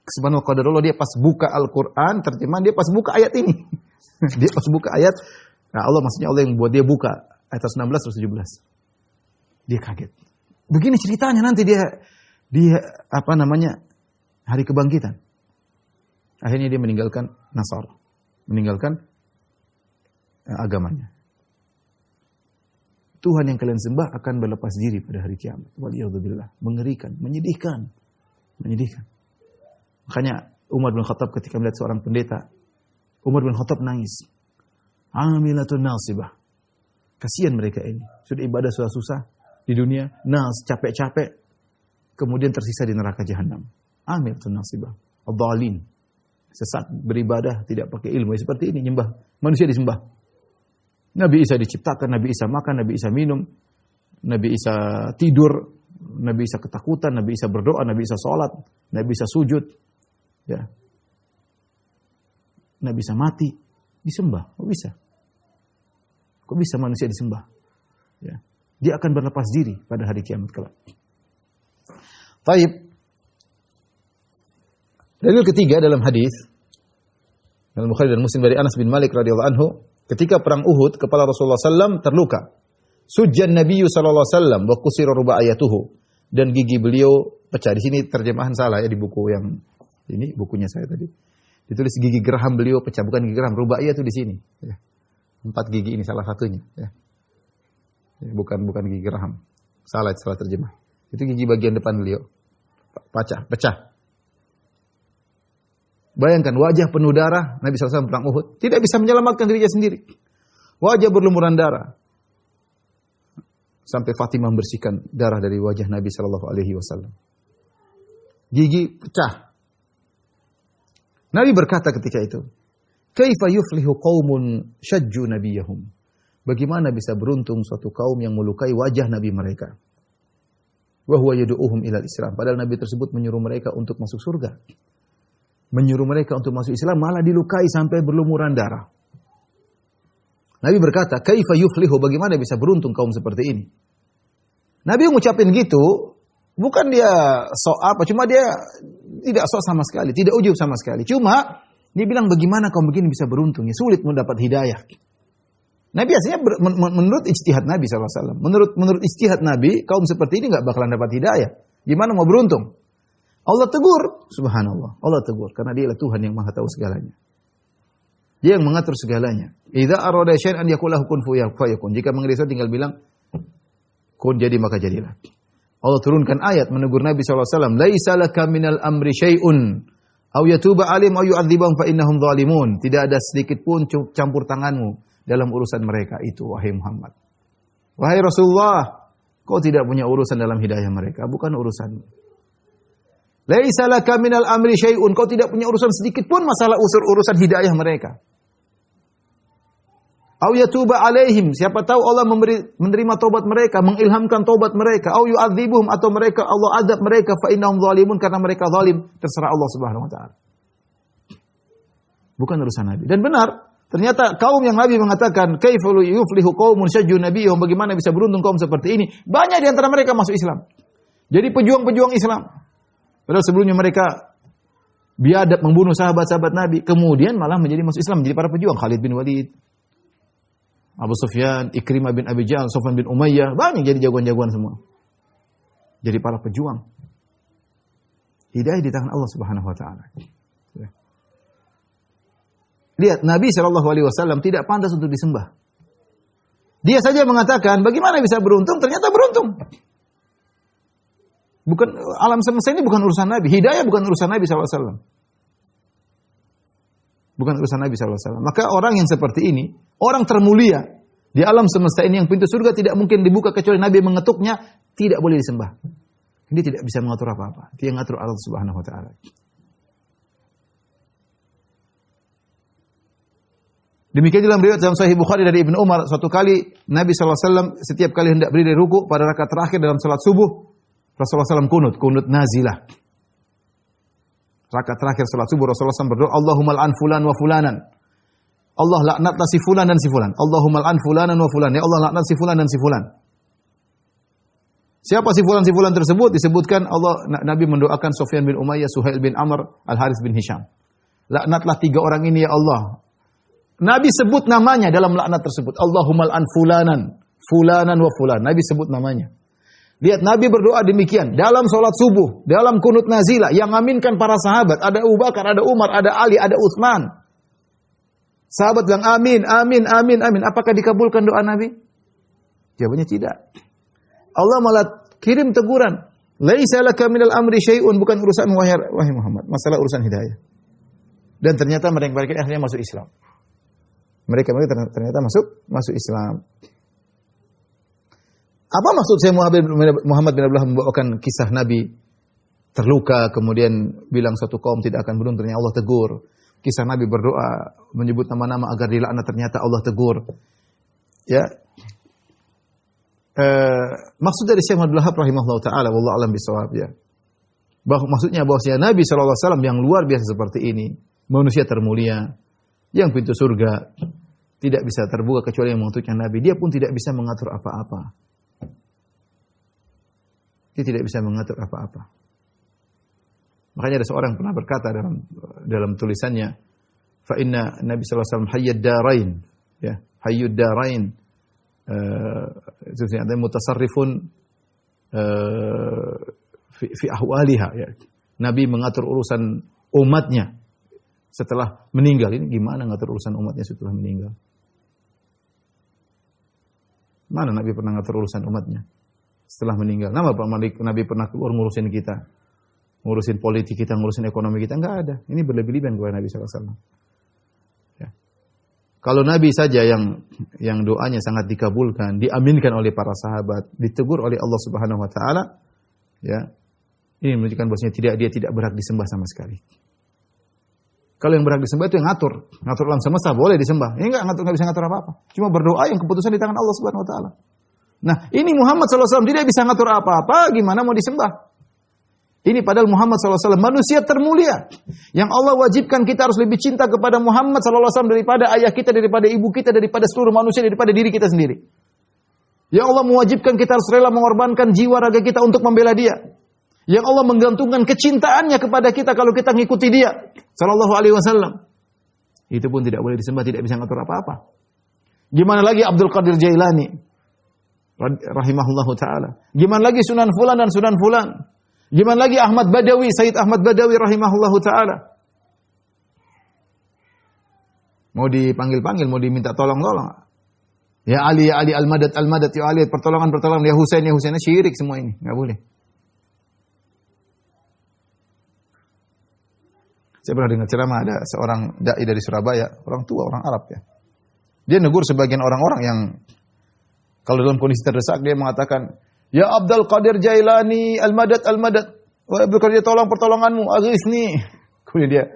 Subhanallah qadarullah, dia pas buka Al-Quran terjemahan, dia pas buka ayat ini. Dia pas buka ayat, nah Allah maksudnya Allah yang buat dia buka ayat 16 atau 17. Dia kaget. Begini ceritanya nanti dia hari kebangkitan. Akhirnya dia meninggalkan Nasara, meninggalkan agamanya. Tuhan yang kalian sembah akan berlepas diri pada hari kiamat. Waliyadzubillah. Mengerikan, menyedihkan. Makanya Umar bin Khattab ketika melihat seorang pendeta, Umar bin Khattab nangis. Amilatun nasibah. Kasihan mereka ini. Sudah ibadah susah-susah di dunia, capek-capek, kemudian tersisa di neraka jahanam. Amilatun nasibah. Ad-dhalin. Sesat, beribadah tidak pakai ilmu. Seperti ini, nyembah. Manusia disembah. Nabi Isa diciptakan, Nabi Isa makan, Nabi Isa minum. Nabi Isa tidur, Nabi Isa ketakutan, Nabi Isa berdoa, Nabi Isa sholat, Nabi Isa sujud. Ya. Nabi Isa mati, disembah. Kok bisa? Kok bisa manusia disembah? Ya. Dia akan berlepas diri pada hari kiamat kelak. Taib. Dalil ketiga dalam hadis dalam Bukhari dan Muslim dari Anas bin Malik radhiyallahu anhu, ketika perang Uhud, kepala Rasulullah SAW terluka. Sujjan Nabi sallallahu alaihi wasallam wa kusira rubaiyatuhu, dan gigi beliau pecah. Di sini terjemahan salah ya di buku yang ini, bukunya saya tadi. Ditulis gigi geraham beliau pecah, bukan gigi geraham. Rubaiyah itu di sini. Ya. 4 gigi ini salah satunya. Ya. Bukan gigi geraham. Salah terjemah. Itu gigi bagian depan beliau. Pecah. Bayangkan wajah penuh darah, Nabi SAW perang Uhud, tidak bisa menyelamatkan dirinya sendiri. Wajah berlumuran darah. Sampai Fatimah membersihkan darah dari wajah Nabi SAW. Gigi pecah. Nabi berkata ketika itu, "Kaifa yuflihu qaumun syajju nabiyahum?" Bagaimana bisa beruntung suatu kaum yang melukai wajah Nabi mereka? Wa huwa yad'uuhum ilal Islam. Padahal Nabi tersebut menyuruh mereka untuk masuk surga. Menyuruh mereka untuk masuk Islam, malah dilukai sampai berlumuran darah. Nabi berkata, "Kaifa yuflihu?" Bagaimana bisa beruntung kaum seperti ini? Nabi ngucapin gitu, bukan dia sok apa, cuma dia tidak sok sama sekali, tidak ujub sama sekali. Cuma dia bilang, bagaimana kaum begini bisa beruntung? Ya, sulit mendapat hidayah. Nabi aslinya menurut ijtihad Nabi SAW. Menurut ijtihad Nabi, kaum seperti ini nggak bakalan dapat hidayah. Gimana mau beruntung? Allah tegur, subhanallah. Allah tegur, karena Dialah Tuhan yang maha tahu segalanya. Dia yang mengatur segalanya. Idza arada syai'an yaqul lahu kun fayakun. Jika mengenai sesuatu tinggal bilang, kun, jadi maka jadilah. Allah turunkan ayat menegur Nabi SAW. Laisa laka minal amri syai'un. Aw yatuba alim aw yu'adzibahum fa innahum zalimun. Tidak ada sedikit pun campur tanganmu dalam urusan mereka itu, wahai Muhammad. Wahai Rasulullah, kau tidak punya urusan dalam hidayah mereka. Bukan urusanmu. Laisa laka minal amri syai'un. Kau tidak punya urusan sedikit pun masalah urusan hidayah mereka. Au yatuba alaihim. Siapa tahu Allah menerima taubat mereka, mengilhamkan taubat mereka. Au yu'adzibuhum, atau mereka Allah azab mereka, fa innahum zalimun, karena mereka zalim, terserah Allah Subhanahu wa taala. Bukan urusan Nabi. Dan benar, ternyata kaum yang Nabi mengatakan, "Kaifa yuflihu qaumun syajju nabiyyahum?" Bagaimana bisa beruntung kaum seperti ini? Banyak di antara mereka masuk Islam. Jadi pejuang-pejuang Islam. Padahal sebelumnya mereka biadab membunuh sahabat-sahabat Nabi, kemudian malah menjadi masuk Islam, menjadi para pejuang. Khalid bin Walid, Abu Sufyan, Ikrimah bin Abi Jahal, Sufyan bin Umayyah, banyak jadi jagoan-jagoan semua. Jadi para pejuang. Hidayah di tangan Allah Subhanahu wa taala. Lihat, Nabi SAW tidak pantas untuk disembah. Dia saja mengatakan, bagaimana bisa beruntung? Ternyata beruntung. Bukan, alam semesta ini bukan urusan Nabi. Hidayah bukan urusan Nabi SAW. Bukan urusan Nabi SAW. Maka orang yang seperti ini, orang termulia di alam semesta ini, yang pintu surga tidak mungkin dibuka kecuali Nabi mengetuknya, tidak boleh disembah. Dia tidak bisa mengatur apa-apa. Dia yang mengatur Allah Subhanahu wa taala. Demikian dalam riwayat dalam Sahih Bukhari dari Ibnu Umar, suatu kali Nabi SAW setiap kali hendak berdiri ruku pada rakaat terakhir dalam salat subuh, Rasulullah SAW kunut nazilah. Rakaat terakhir salat subuh Rasulullah SAW berdoa, Allahumma al'an fulan wa fulanan. Allah laknatlah si fulan dan si fulan. Allahumma al'an fulanan wa fulan. Ya Allah laknat si fulan dan si fulan. Siapa si fulan tersebut? Disebutkan Allah, Nabi mendoakan Sufyan bin Umayyah, Suhail bin Amr, Al-Harits bin Hisham. Laknatlah 3 orang ini ya Allah. Nabi sebut namanya dalam laknat tersebut. Allahumma al'an fulanan wa fulan. Nabi sebut namanya. Lihat, Nabi berdoa demikian dalam salat subuh, dalam kunut nazilah, yang aminkan para sahabat, ada Abu Bakar, ada Umar, ada Ali, ada Utsman. Sahabat bilang amin, amin, amin, amin. Apakah dikabulkan doa Nabi? Jawabannya tidak. Allah malah kirim teguran. Laisa laka minal amri syai'un, bukan urusan wahai Muhammad, masalah urusan hidayah. Dan ternyata mereka akhirnya masuk Islam. Mereka ternyata masuk Islam. Apa maksud saya Muhammad bin Abdullah membawakan kisah Nabi terluka kemudian bilang suatu kaum tidak akan beruntung, ternyata Allah tegur. Kisah Nabi berdoa menyebut nama-nama agar dilaknat, ternyata Allah tegur. Ya. maksud dari Syekh Abdul Wahab rahimahullah taala wallahu alam bisawab ya. Maksudnya bahwasanya Nabi sallallahu alaihi wasallam yang luar biasa seperti ini, manusia termulia, yang pintu surga tidak bisa terbuka kecuali yang mengutusnya Nabi. Dia pun tidak bisa mengatur apa-apa. Dia tidak bisa mengatur apa-apa. Makanya ada seorang yang pernah berkata dalam tulisannya, fa inna Nabi sallallahu alaihi wasallam hayyud darain, ya, hayyud darain. Itu artinya mutasarrifun fi ahwaliha, ya. Nabi mengatur urusan umatnya setelah meninggal. Ini gimana ngatur urusan umatnya setelah meninggal? Mana Nabi pernah ngatur urusan umatnya setelah meninggal? Nama Pak Malik Nabi pernah keluar ngurusin kita, ngurusin politik kita, ngurusin ekonomi kita? Enggak ada. Ini berlebih-lebihan kepada Nabi sallallahu alaihi wasallam. Ya. Kalau Nabi saja yang doanya sangat dikabulkan, diaminkan oleh para sahabat, ditegur oleh Allah Subhanahu wa taala, ya. Ini menunjukkan bahwasanya dia tidak berhak disembah sama sekali. Kalau yang berhak disembah itu yang ngatur alam semesta, boleh disembah. Ini enggak bisa ngatur apa-apa. Cuma berdoa yang keputusan di tangan Allah Subhanahu wa taala. Nah, ini Muhammad sallallahu alaihi wasallam tidak bisa ngatur apa-apa, gimana mau disembah? Ini padahal Muhammad sallallahu alaihi wasallam manusia termulia yang Allah wajibkan kita harus lebih cinta kepada Muhammad sallallahu alaihi wasallam daripada ayah kita, daripada ibu kita, daripada seluruh manusia, daripada diri kita sendiri. Yang Allah mewajibkan kita harus rela mengorbankan jiwa raga kita untuk membela dia. Yang Allah menggantungkan kecintaannya kepada kita kalau kita ngikuti dia sallallahu alaihi wasallam. Itu pun tidak boleh disembah, tidak bisa ngatur apa-apa. Gimana lagi Abdul Qadir Jailani rahimahullahu taala? Gimana lagi Sunan Fulan dan Sunan Fulan? Gimana lagi Ahmad Badawi, Sayyid Ahmad Badawi rahimahullahu taala? Mau dipanggil-panggil, mau diminta tolong-tolong. Ya Ali al-Madad al-Madad, ya Ali pertolongan, ya Husain syirik semua ini, enggak boleh. Saya pernah dengar ceramah ada seorang dai dari Surabaya, orang tua, orang Arab ya. Dia negur sebagian orang-orang yang kalau dalam kondisi terdesak dia mengatakan, "Ya Abdul Qadir Jailani, Al-Madad, wahai Abdul Qadir tolong pertolonganmu, aghithni." Kemudian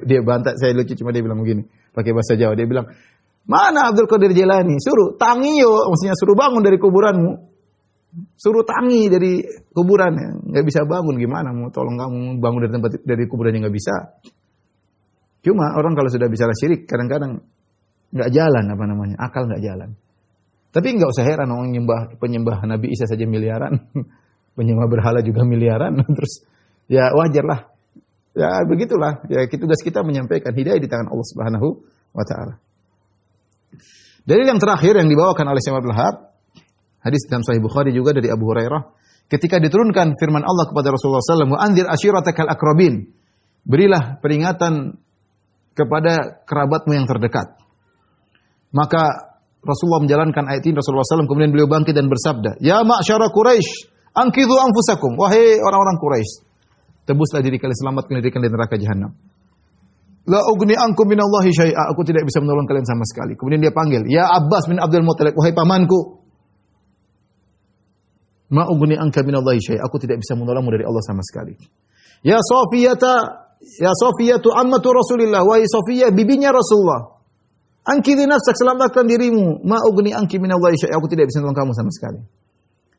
dia bantah, saya lucu cuma dia bilang begini, pakai bahasa Jawa. Dia bilang, "Mana Abdul Qadir Jailani? Suruh tangi yo, maksudnya suruh bangun dari kuburanmu. Suruh tangi dari kuburan, nggak bisa bangun, gimana mau tolong kamu bangun dari tempat dari kuburan yang nggak bisa." Cuma orang kalau sudah bicara syirik kadang-kadang nggak jalan akal nggak jalan. Tapi nggak usah heran orang penyembah Nabi Isa saja miliaran, penyembah berhala juga miliaran, terus ya wajar lah, ya begitulah. Ya tugas kita menyampaikan hidayah di tangan Allah Subhanahu wa taala. Dalil yang terakhir yang dibawakan oleh Syekh Abdul Wahab, hadis dalam Sahih Bukhari juga dari Abu Hurairah, ketika diturunkan firman Allah kepada Rasulullah SAW, "Wa anzir ashiratakal aqrabin." Berilah peringatan kepada kerabatmu yang terdekat. Maka Rasulullah menjalankan ayat ini, Rasulullah SAW kemudian beliau bangkit dan bersabda, "Ya ma'syara Quraisy, anqidhu anfusakum." Wahai orang-orang Quraisy, tebuslah diri kalian, selamatkan diri kalian dari neraka jahanam. "La ugni ankum minallahi syai'a." Aku tidak bisa menolong kalian sama sekali. Kemudian dia panggil, "Ya Abbas bin Abdul Muttalib, wahai pamanku, ma ugni anka minallahi syai'a." Aku tidak bisa menolongmu dari Allah sama sekali. "Ya Safiyatu ammatu Rasulillah, wahai Safiyah bibinya Rasulullah, angkidhi nafsak, selamatkan dirimu, ma ugni anki minallahi syai'a." Aku tidak bisa menolong kamu sama sekali.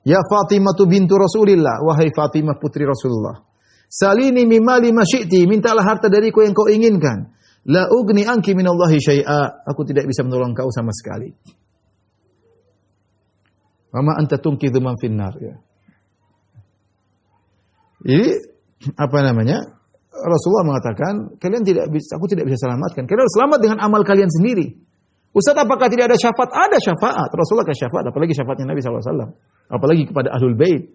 "Ya Fatimatu bintu Rasulillah, wahai Fatimah putri Rasulullah, salini mimali ma syi'ti, mintalah harta dariku yang kau inginkan. La ugni anki minallahi syai'a." Aku tidak bisa menolong kau sama sekali. "Wa ma anta tunqidhu man finnar." Ya. Jadi Rasulullah mengatakan, aku tidak bisa selamatkan. Kalian harus selamat dengan amal kalian sendiri. Ustaz, apakah tidak ada syafaat? Ada syafaat. Rasulullah kan syafaat, apalagi syafaatnya Nabi SAW. Apalagi kepada Ahlul Bait.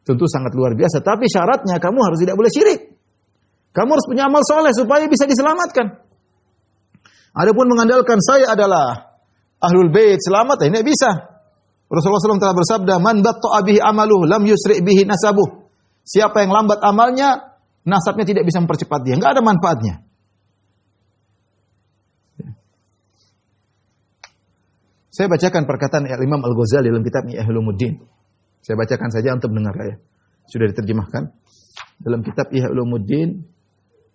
Tentu sangat luar biasa. Tapi syaratnya kamu harus tidak boleh syirik. Kamu harus punya amal soleh supaya bisa diselamatkan. Adapun mengandalkan saya adalah Ahlul Bait selamat, ini bisa. Rasulullah SAW telah bersabda, "Man batta'a bihi amaluhu lam yusri' bihi nasabuh." Siapa yang lambat amalnya, nasabnya tidak bisa mempercepat dia, enggak ada manfaatnya. Saya bacakan perkataan Imam Al-Ghazali dalam kitab Ihya Ulumuddin. Saya bacakan saja untuk mendengar ya. Sudah diterjemahkan dalam kitab Ihya Ulumuddin,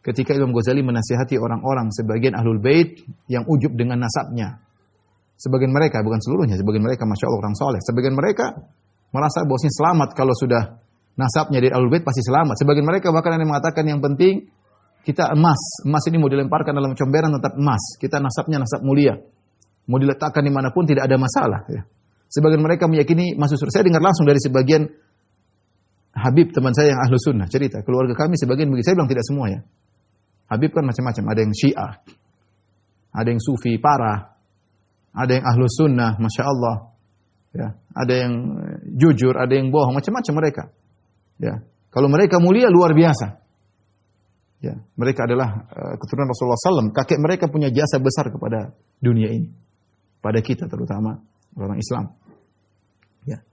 ketika Imam Ghazali menasihati orang-orang sebagian Ahlul Bait yang ujub dengan nasabnya. Sebagian mereka, bukan seluruhnya, sebagian mereka Masya Allah orang soleh. Sebagian mereka merasa bahwasanya selamat kalau sudah nasabnya dari Ahlul Bait pasti selamat. Sebagian mereka bahkan ada yang mengatakan yang penting kita emas. Emas ini mau dilemparkan dalam comberan tetap emas. Kita nasabnya nasab mulia. Mau diletakkan dimanapun tidak ada masalah. Ya. Sebagian mereka meyakini masuk surga. Saya dengar langsung dari sebagian Habib teman saya yang Ahlu Sunnah cerita. Keluarga kami sebagian begitu. Saya bilang tidak semua ya. Habib kan macam-macam. Ada yang Syiah. Ada yang Sufi parah. Ada yang Ahlu Sunnah. Masya Allah. Ya. Ada yang jujur. Ada yang bohong. Macam-macam mereka. Ya. Kalau mereka mulia luar biasa. Ya. Mereka adalah keturunan Rasulullah SAW. Kakek mereka punya jasa besar kepada dunia ini. Pada kita terutama orang Islam. Ya.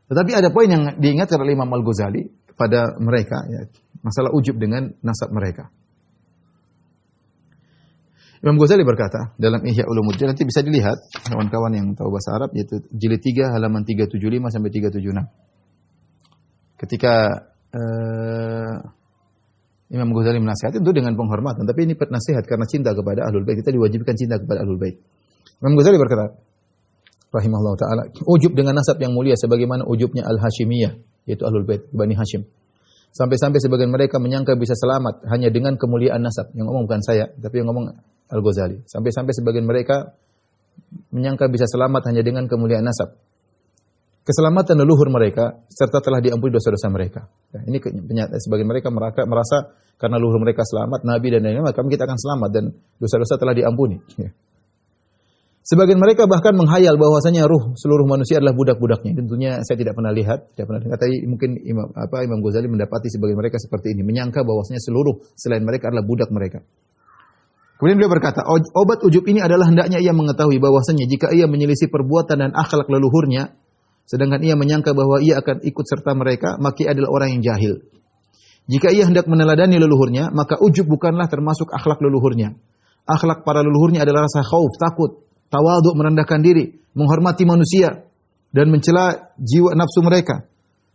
Tetapi ada poin yang diingatkan oleh Imam Al-Ghazali kepada mereka. Ya. Masalah ujub dengan nasab mereka. Imam Ghazali berkata dalam Ihya Ulumuddin, nanti bisa dilihat kawan-kawan yang tahu bahasa Arab, yaitu jilid 3 halaman 375 sampai 376. Ketika Imam Ghazali menasihati itu dengan penghormatan, tapi ini nasihat karena cinta kepada Ahlul Bait. Kita diwajibkan cinta kepada Ahlul Bait. Imam Ghazali berkata, rahimahullah taala, ujub dengan nasab yang mulia sebagaimana ujubnya Al-Hashimiyah, yaitu Ahlul Bait Bani Hashim. Sampai-sampai sebagian mereka menyangka bisa selamat hanya dengan kemuliaan nasab. Yang ngomong bukan saya, tapi yang ngomong Al-Ghazali. Sampai-sampai sebagian mereka menyangka bisa selamat hanya dengan kemuliaan nasab. Keselamatan leluhur mereka serta telah diampuni dosa-dosa mereka. Ya, ini sebagian mereka merasa karena leluhur mereka selamat, Nabi dan lain-lain, maka kita akan selamat dan dosa-dosa telah diampuni. Ya. Sebagian mereka bahkan menghayal bahwasanya ruh seluruh manusia adalah budak-budaknya. Tentunya saya tidak pernah lihat, tapi mungkin Imam Ghazali mendapati sebagian mereka seperti ini, menyangka bahwasanya seluruh selain mereka adalah budak mereka. Kemudian beliau berkata, obat ujub ini adalah hendaknya ia mengetahui bahwasanya jika ia menyelisih perbuatan dan akhlak leluhurnya, sedangkan ia menyangka bahwa ia akan ikut serta mereka, maka ia adalah orang yang jahil. Jika ia hendak meneladani leluhurnya, maka ujub bukanlah termasuk akhlak leluhurnya. Akhlak para leluhurnya adalah rasa khauf, takut, tawadhu, merendahkan diri, menghormati manusia, dan mencela jiwa nafsu mereka.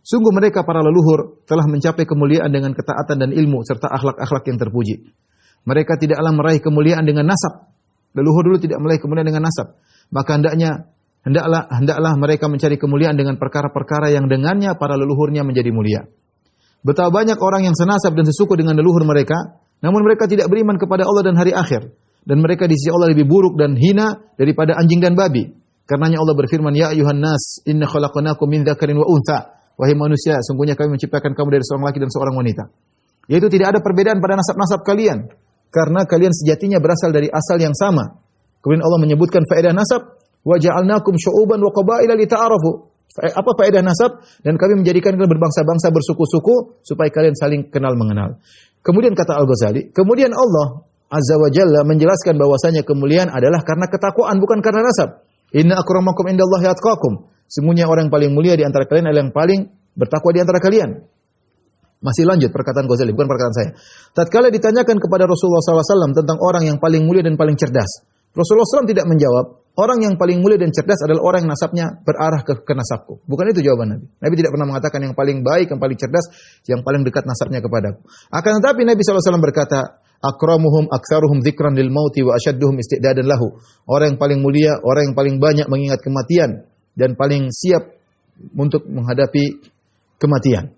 Sungguh mereka para leluhur telah mencapai kemuliaan dengan ketaatan dan ilmu, serta akhlak-akhlak yang terpuji. Mereka tidaklah meraih kemuliaan dengan nasab. Leluhur dulu tidak meraih kemuliaan dengan nasab. Maka hendaklah mereka mencari kemuliaan dengan perkara-perkara yang dengannya para leluhurnya menjadi mulia. Betapa banyak orang yang senasab dan sesuku dengan leluhur mereka, namun mereka tidak beriman kepada Allah dan hari akhir. Dan mereka di sisi Allah lebih buruk dan hina daripada anjing dan babi. Karenanya Allah berfirman, Ya ayuhan nas, inna khalaqnakum min dzakarin wa untha. Wahai manusia, sungguhnya kami menciptakan kamu dari seorang laki dan seorang wanita. Yaitu tidak ada perbedaan pada nasab-nasab kalian. Karena kalian sejatinya berasal dari asal yang sama. Kemudian Allah menyebutkan faedah nasab, wa ja'alnakum syu'uban wa qabaila lita'arafu. Apa faedah nasab? Dan kami menjadikan kalian berbangsa-bangsa, bersuku-suku supaya kalian saling kenal mengenal. Kemudian kata Al-Ghazali, kemudian Allah Azza wa Jalla menjelaskan bahwasanya kemuliaan adalah karena ketakwaan, bukan karena nasab. Inna akramakum indallahi atqakum. Sesungguhnya orang yang paling mulia di antara kalian adalah yang paling bertakwa di antara kalian. Masih lanjut perkataan Ghazali, bukan perkataan saya. Tatkala ditanyakan kepada Rasulullah SAW tentang orang yang paling mulia dan paling cerdas, Rasulullah SAW tidak menjawab, orang yang paling mulia dan cerdas adalah orang yang nasabnya berarah ke nasabku. Bukan itu jawaban Nabi. Nabi tidak pernah mengatakan yang paling baik, yang paling cerdas, yang paling dekat nasabnya kepadaku. Akan tetapi Nabi SAW berkata, akramuhum aktsaruhum dzikran lil mauti wa asyadduhum istidadan lahu. Orang yang paling mulia, orang yang paling banyak mengingat kematian dan paling siap untuk menghadapi kematian.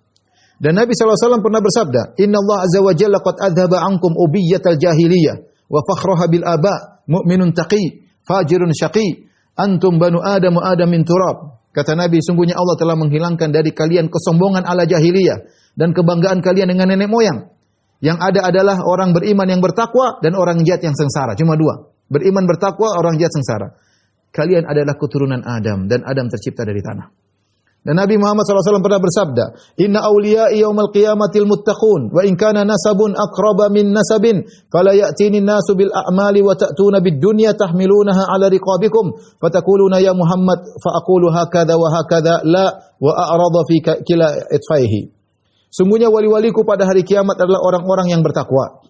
Dan Nabi SAW pernah bersabda, Inna Allah Azza wa Jalla qad adhaba ankum ubiyyatal jahiliyah wa fakhraha bil aba mu'minun taqi fajirun syaqi antum banu adam wa adam min turab. Kata Nabi, sungguhnya Allah telah menghilangkan dari kalian kesombongan ala jahiliyah dan kebanggaan kalian dengan nenek moyang. Yang ada adalah orang beriman yang bertakwa dan orang jahat yang sengsara. Cuma dua. Beriman bertakwa, orang jahat sengsara. Kalian adalah keturunan Adam dan Adam tercipta dari tanah. Dan Nabi Muhammad SAW pernah bersabda, Inna awliya'i yawmal qiyamatil muttaqun, wa in kana nasabun aqraba min nasabin, fala ya'tini nasu bil a'mali wa ta'tuna bid dunya tahmilunaha ala riqabikum, fatakuluna ya Muhammad, fa'akulu hakadha wa hakadha, la wa a'rada fi kila itfaihi. Sungguhnya wali-waliku pada hari kiamat adalah orang-orang yang bertakwa.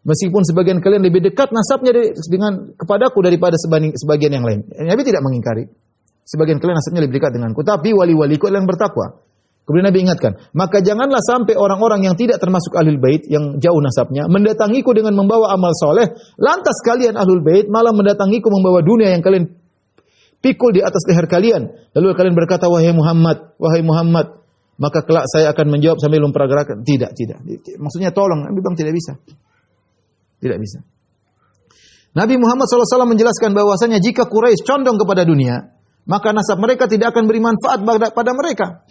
Meskipun sebagian kalian lebih dekat nasabnya dengan kepadaku daripada sebagian yang lain. Nabi tidak mengingkari. Sebagian kalian nasabnya lebih dekat denganku, tapi wali-waliku adalah yang bertakwa. Kemudian Nabi ingatkan, maka janganlah sampai orang-orang yang tidak termasuk Ahlul Bait yang jauh nasabnya mendatangiku dengan membawa amal soleh, lantas kalian Ahlul Bait malah mendatangiku membawa dunia yang kalian pikul di atas leher kalian. Lalu kalian berkata, wahai Muhammad, maka kelak saya akan menjawab sambil memperagakan. Tidak. Maksudnya tolong, Nabi bilang tidak bisa. Tidak bisa. Nabi Muhammad SAW menjelaskan bahwasanya jika Quraisy condong kepada dunia, maka nasab mereka tidak akan beri manfaat pada mereka.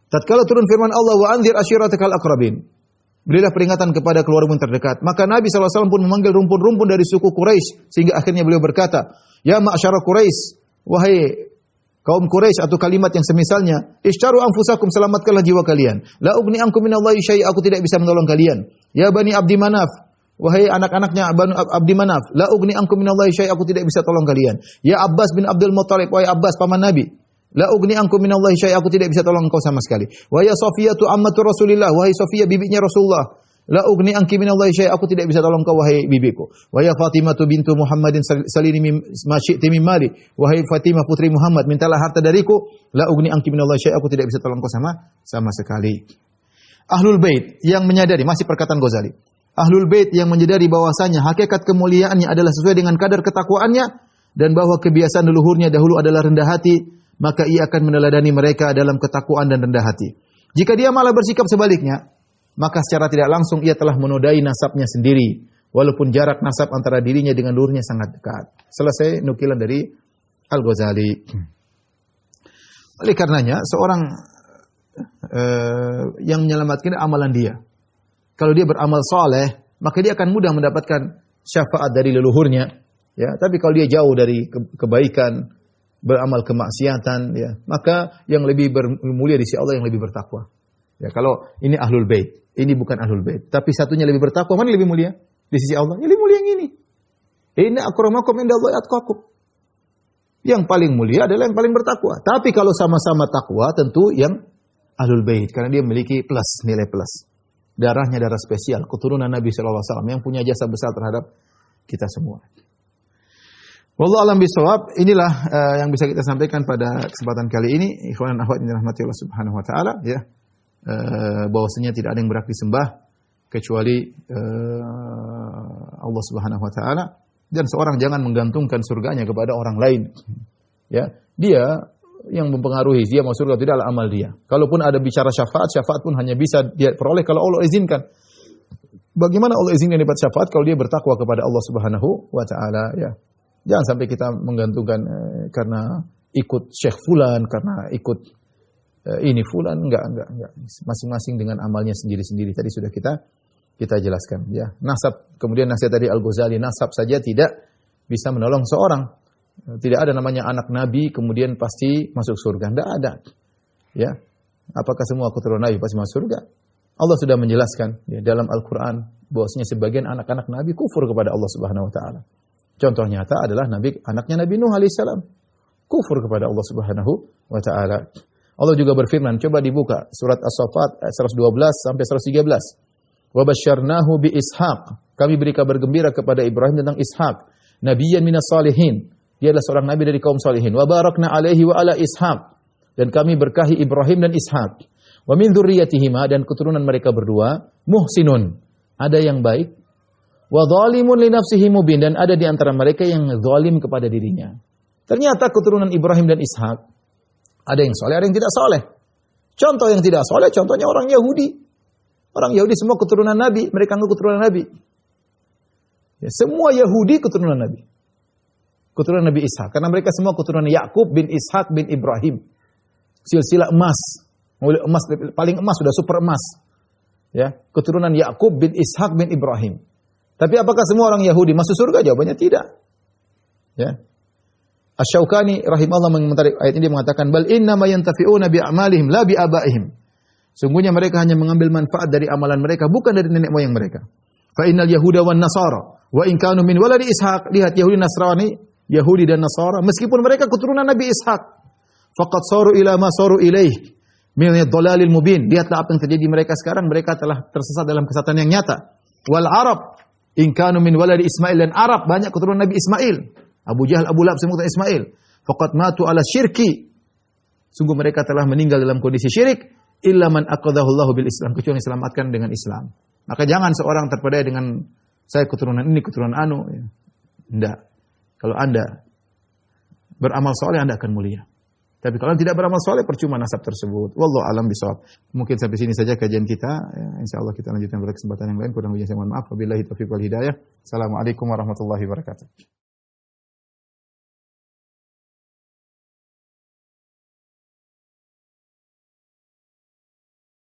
Tatkala turun firman Allah, wa anzir ashiratakal aqrabin. Berilah peringatan kepada keluargamu yang terdekat. Maka Nabi SAW pun memanggil rumpun-rumpun dari suku Quraisy, sehingga akhirnya beliau berkata, ya ma'asyara Quraisy, wahai kaum Quraisy, atau kalimat yang semisalnya, isyaru anfusakum, selamatkanlah jiwa kalian. La ugni ankum minallahi syai', aku tidak bisa menolong kalian. Ya Bani Abdi Manaf, wahai anak-anaknya Bani Abdi Manaf, la ugni ankum minallahi syai', aku tidak bisa tolong kalian. Ya Abbas bin Abdul Muttalib, wahai Abbas paman Nabi, la ugni ankum minallahi syai', aku tidak bisa tolong engkau sama sekali. Wa ya Safiyatu ammatu Rasulillah, wahai Safiyah bibinya Rasulullah, la ugni anki minallahi syai', aku tidak bisa tolong engkau wahai bibiku. Wa ya Fatimatu bintu Muhammadin salini ma syi'ti min mali, wahai Fatimah putri Muhammad, mintalah harta dariku, la ugni anki minallahi syai', aku tidak bisa tolong engkau sama sekali. Ahlul Bait yang menyadari, masih perkataan Ghazali, Ahlul Bait yang menyadari bahwasanya hakikat kemuliaannya adalah sesuai dengan kadar ketakwaannya dan bahwa kebiasaan leluhurnya dahulu adalah rendah hati, maka ia akan meneladani mereka dalam ketakwaan dan rendah hati. Jika dia malah bersikap sebaliknya, maka secara tidak langsung ia telah menodai nasabnya sendiri, walaupun jarak nasab antara dirinya dengan leluhurnya sangat dekat. Selesai nukilan dari Al-Ghazali. Oleh karenanya, seorang yang menyelamatkan amalan dia. Kalau dia beramal saleh, maka dia akan mudah mendapatkan syafaat dari leluhurnya. Ya, tapi kalau dia jauh dari kebaikan, beramal kemaksiatan, ya, maka yang lebih mulia di sisi Allah yang lebih bertakwa. Ya, kalau ini Ahlul Bait, ini bukan Ahlul Bait, tapi satunya lebih bertakwa, mana lebih mulia di sisi Allah? Yang lebih mulia yang ini. Inna akramakum indallahi atqakum. Yang paling mulia adalah yang paling bertakwa. Tapi kalau sama-sama takwa, tentu yang Ahlul Bait, karena dia memiliki plus, nilai plus. Darahnya darah spesial, keturunan Nabi sallallahu alaihi wasallam yang punya jasa besar terhadap kita semua. Wallahu a'lam bishawab. Inilah yang bisa kita sampaikan pada kesempatan kali ini. Ikhwan dan akhwat yang dirahmati Allah Subhanahu wa taala, ya. Bahwasanya tidak ada yang berhak disembah kecuali Allah Subhanahu wa taala, dan seorang jangan menggantungkan surganya kepada orang lain. Ya, dia yang mempengaruhi dia masuk surga tidaklah amal dia. Kalaupun ada bicara syafaat pun hanya bisa dia peroleh kalau Allah izinkan. Bagaimana Allah izinkan dapat syafaat kalau dia bertakwa kepada Allah Subhanahu wa taala, ya. Jangan sampai kita menggantungkan karena ikut Syekh fulan, karena ikut ini fulan, enggak. Masing-masing dengan amalnya sendiri-sendiri. Tadi sudah kita jelaskan, ya. Nasab, kemudian nasihat dari Al-Ghazali, nasab saja tidak bisa menolong seorang. Tidak ada namanya anak Nabi kemudian pasti masuk surga. Tidak ada. Ya. Apakah semua keturunan Nabi pasti masuk surga? Allah sudah menjelaskan, ya, dalam Al-Quran bahwasanya sebagian anak-anak Nabi kufur kepada Allah Subhanahu wa taala. Contoh nyata adalah anaknya Nabi Nuh alaihissalam kufur kepada Allah Subhanahu wa taala. Allah juga berfirman, coba dibuka surat As-Saffat ayat 112 sampai 113. Wa basyarnahu bi Ishaq. Kami beri kabar gembira kepada Ibrahim tentang Ishaq, nabiyyan minas salihin. Dia adalah seorang nabi dari kaum salihin. Wa barakna alaihi wa ala Ishaq. Dan kami berkahi Ibrahim dan Ishaq. Wa min dzurriyyatihima, dan keturunan mereka berdua, muhsinun, ada yang baik. Wa zalimun li nafsihi mubin, dan ada di antara mereka yang zalim kepada dirinya. Ternyata keturunan Ibrahim dan Ishaq ada yang soleh, ada yang tidak soleh. Contoh yang tidak soleh, contohnya orang Yahudi. Orang Yahudi semua keturunan Nabi, mereka anggap keturunan Nabi. Ya, semua Yahudi keturunan Nabi. Keturunan Nabi Ishaq, karena mereka semua keturunan Yakub bin Ishaq bin Ibrahim. Silsilah emas, emas paling emas, sudah super emas. Ya, keturunan Yakub bin Ishaq bin Ibrahim. Tapi apakah semua orang Yahudi masuk surga? Jawabannya tidak. Ya. Asy-Syaukani rahimahullah mengomentari ayat ini mengatakan, bal inna ma yantafi'una bi a'malihim la bi abaihim. Sungguhnya mereka hanya mengambil manfaat dari amalan mereka, bukan dari nenek moyang mereka. Fa innal yahuda wan nasara wa in kanu min waladi Ishaq. Lihat Yahudi Nasrani, Yahudi dan Nasara, meskipun mereka keturunan Nabi Ishaq, faqad saru ila ma saru ilaih min ad-dhalalil mubin. Lihatlah apa yang terjadi mereka sekarang, mereka telah tersesat dalam kesesatan yang nyata. Wal Arab in kanu min waladi Ismail, dan Arab banyak keturunan Nabi Ismail. Abu Jahal, Abu Lahab semua keturunan Ismail. Faqad matu ala syirki. Sungguh mereka telah meninggal dalam kondisi syirik, illa man aqadahu Allahu bil Islam, kecuali diselamatkan dengan Islam. Maka jangan seorang terpedaya dengan saya keturunan ini, keturunan anu. Tidak. Kalau Anda beramal soleh Anda akan mulia. Tapi kalau tidak beramal soleh, percuma nasab tersebut. Wallahu a'lam bishawab. Mungkin sampai sini saja kajian kita. Ya, insyaallah kita lanjutkan pada kesempatan yang lain. Kurang lebihnya saya mohon maaf. Wabillahi taufiq wal hidayah. Assalamualaikum warahmatullahi wabarakatuh.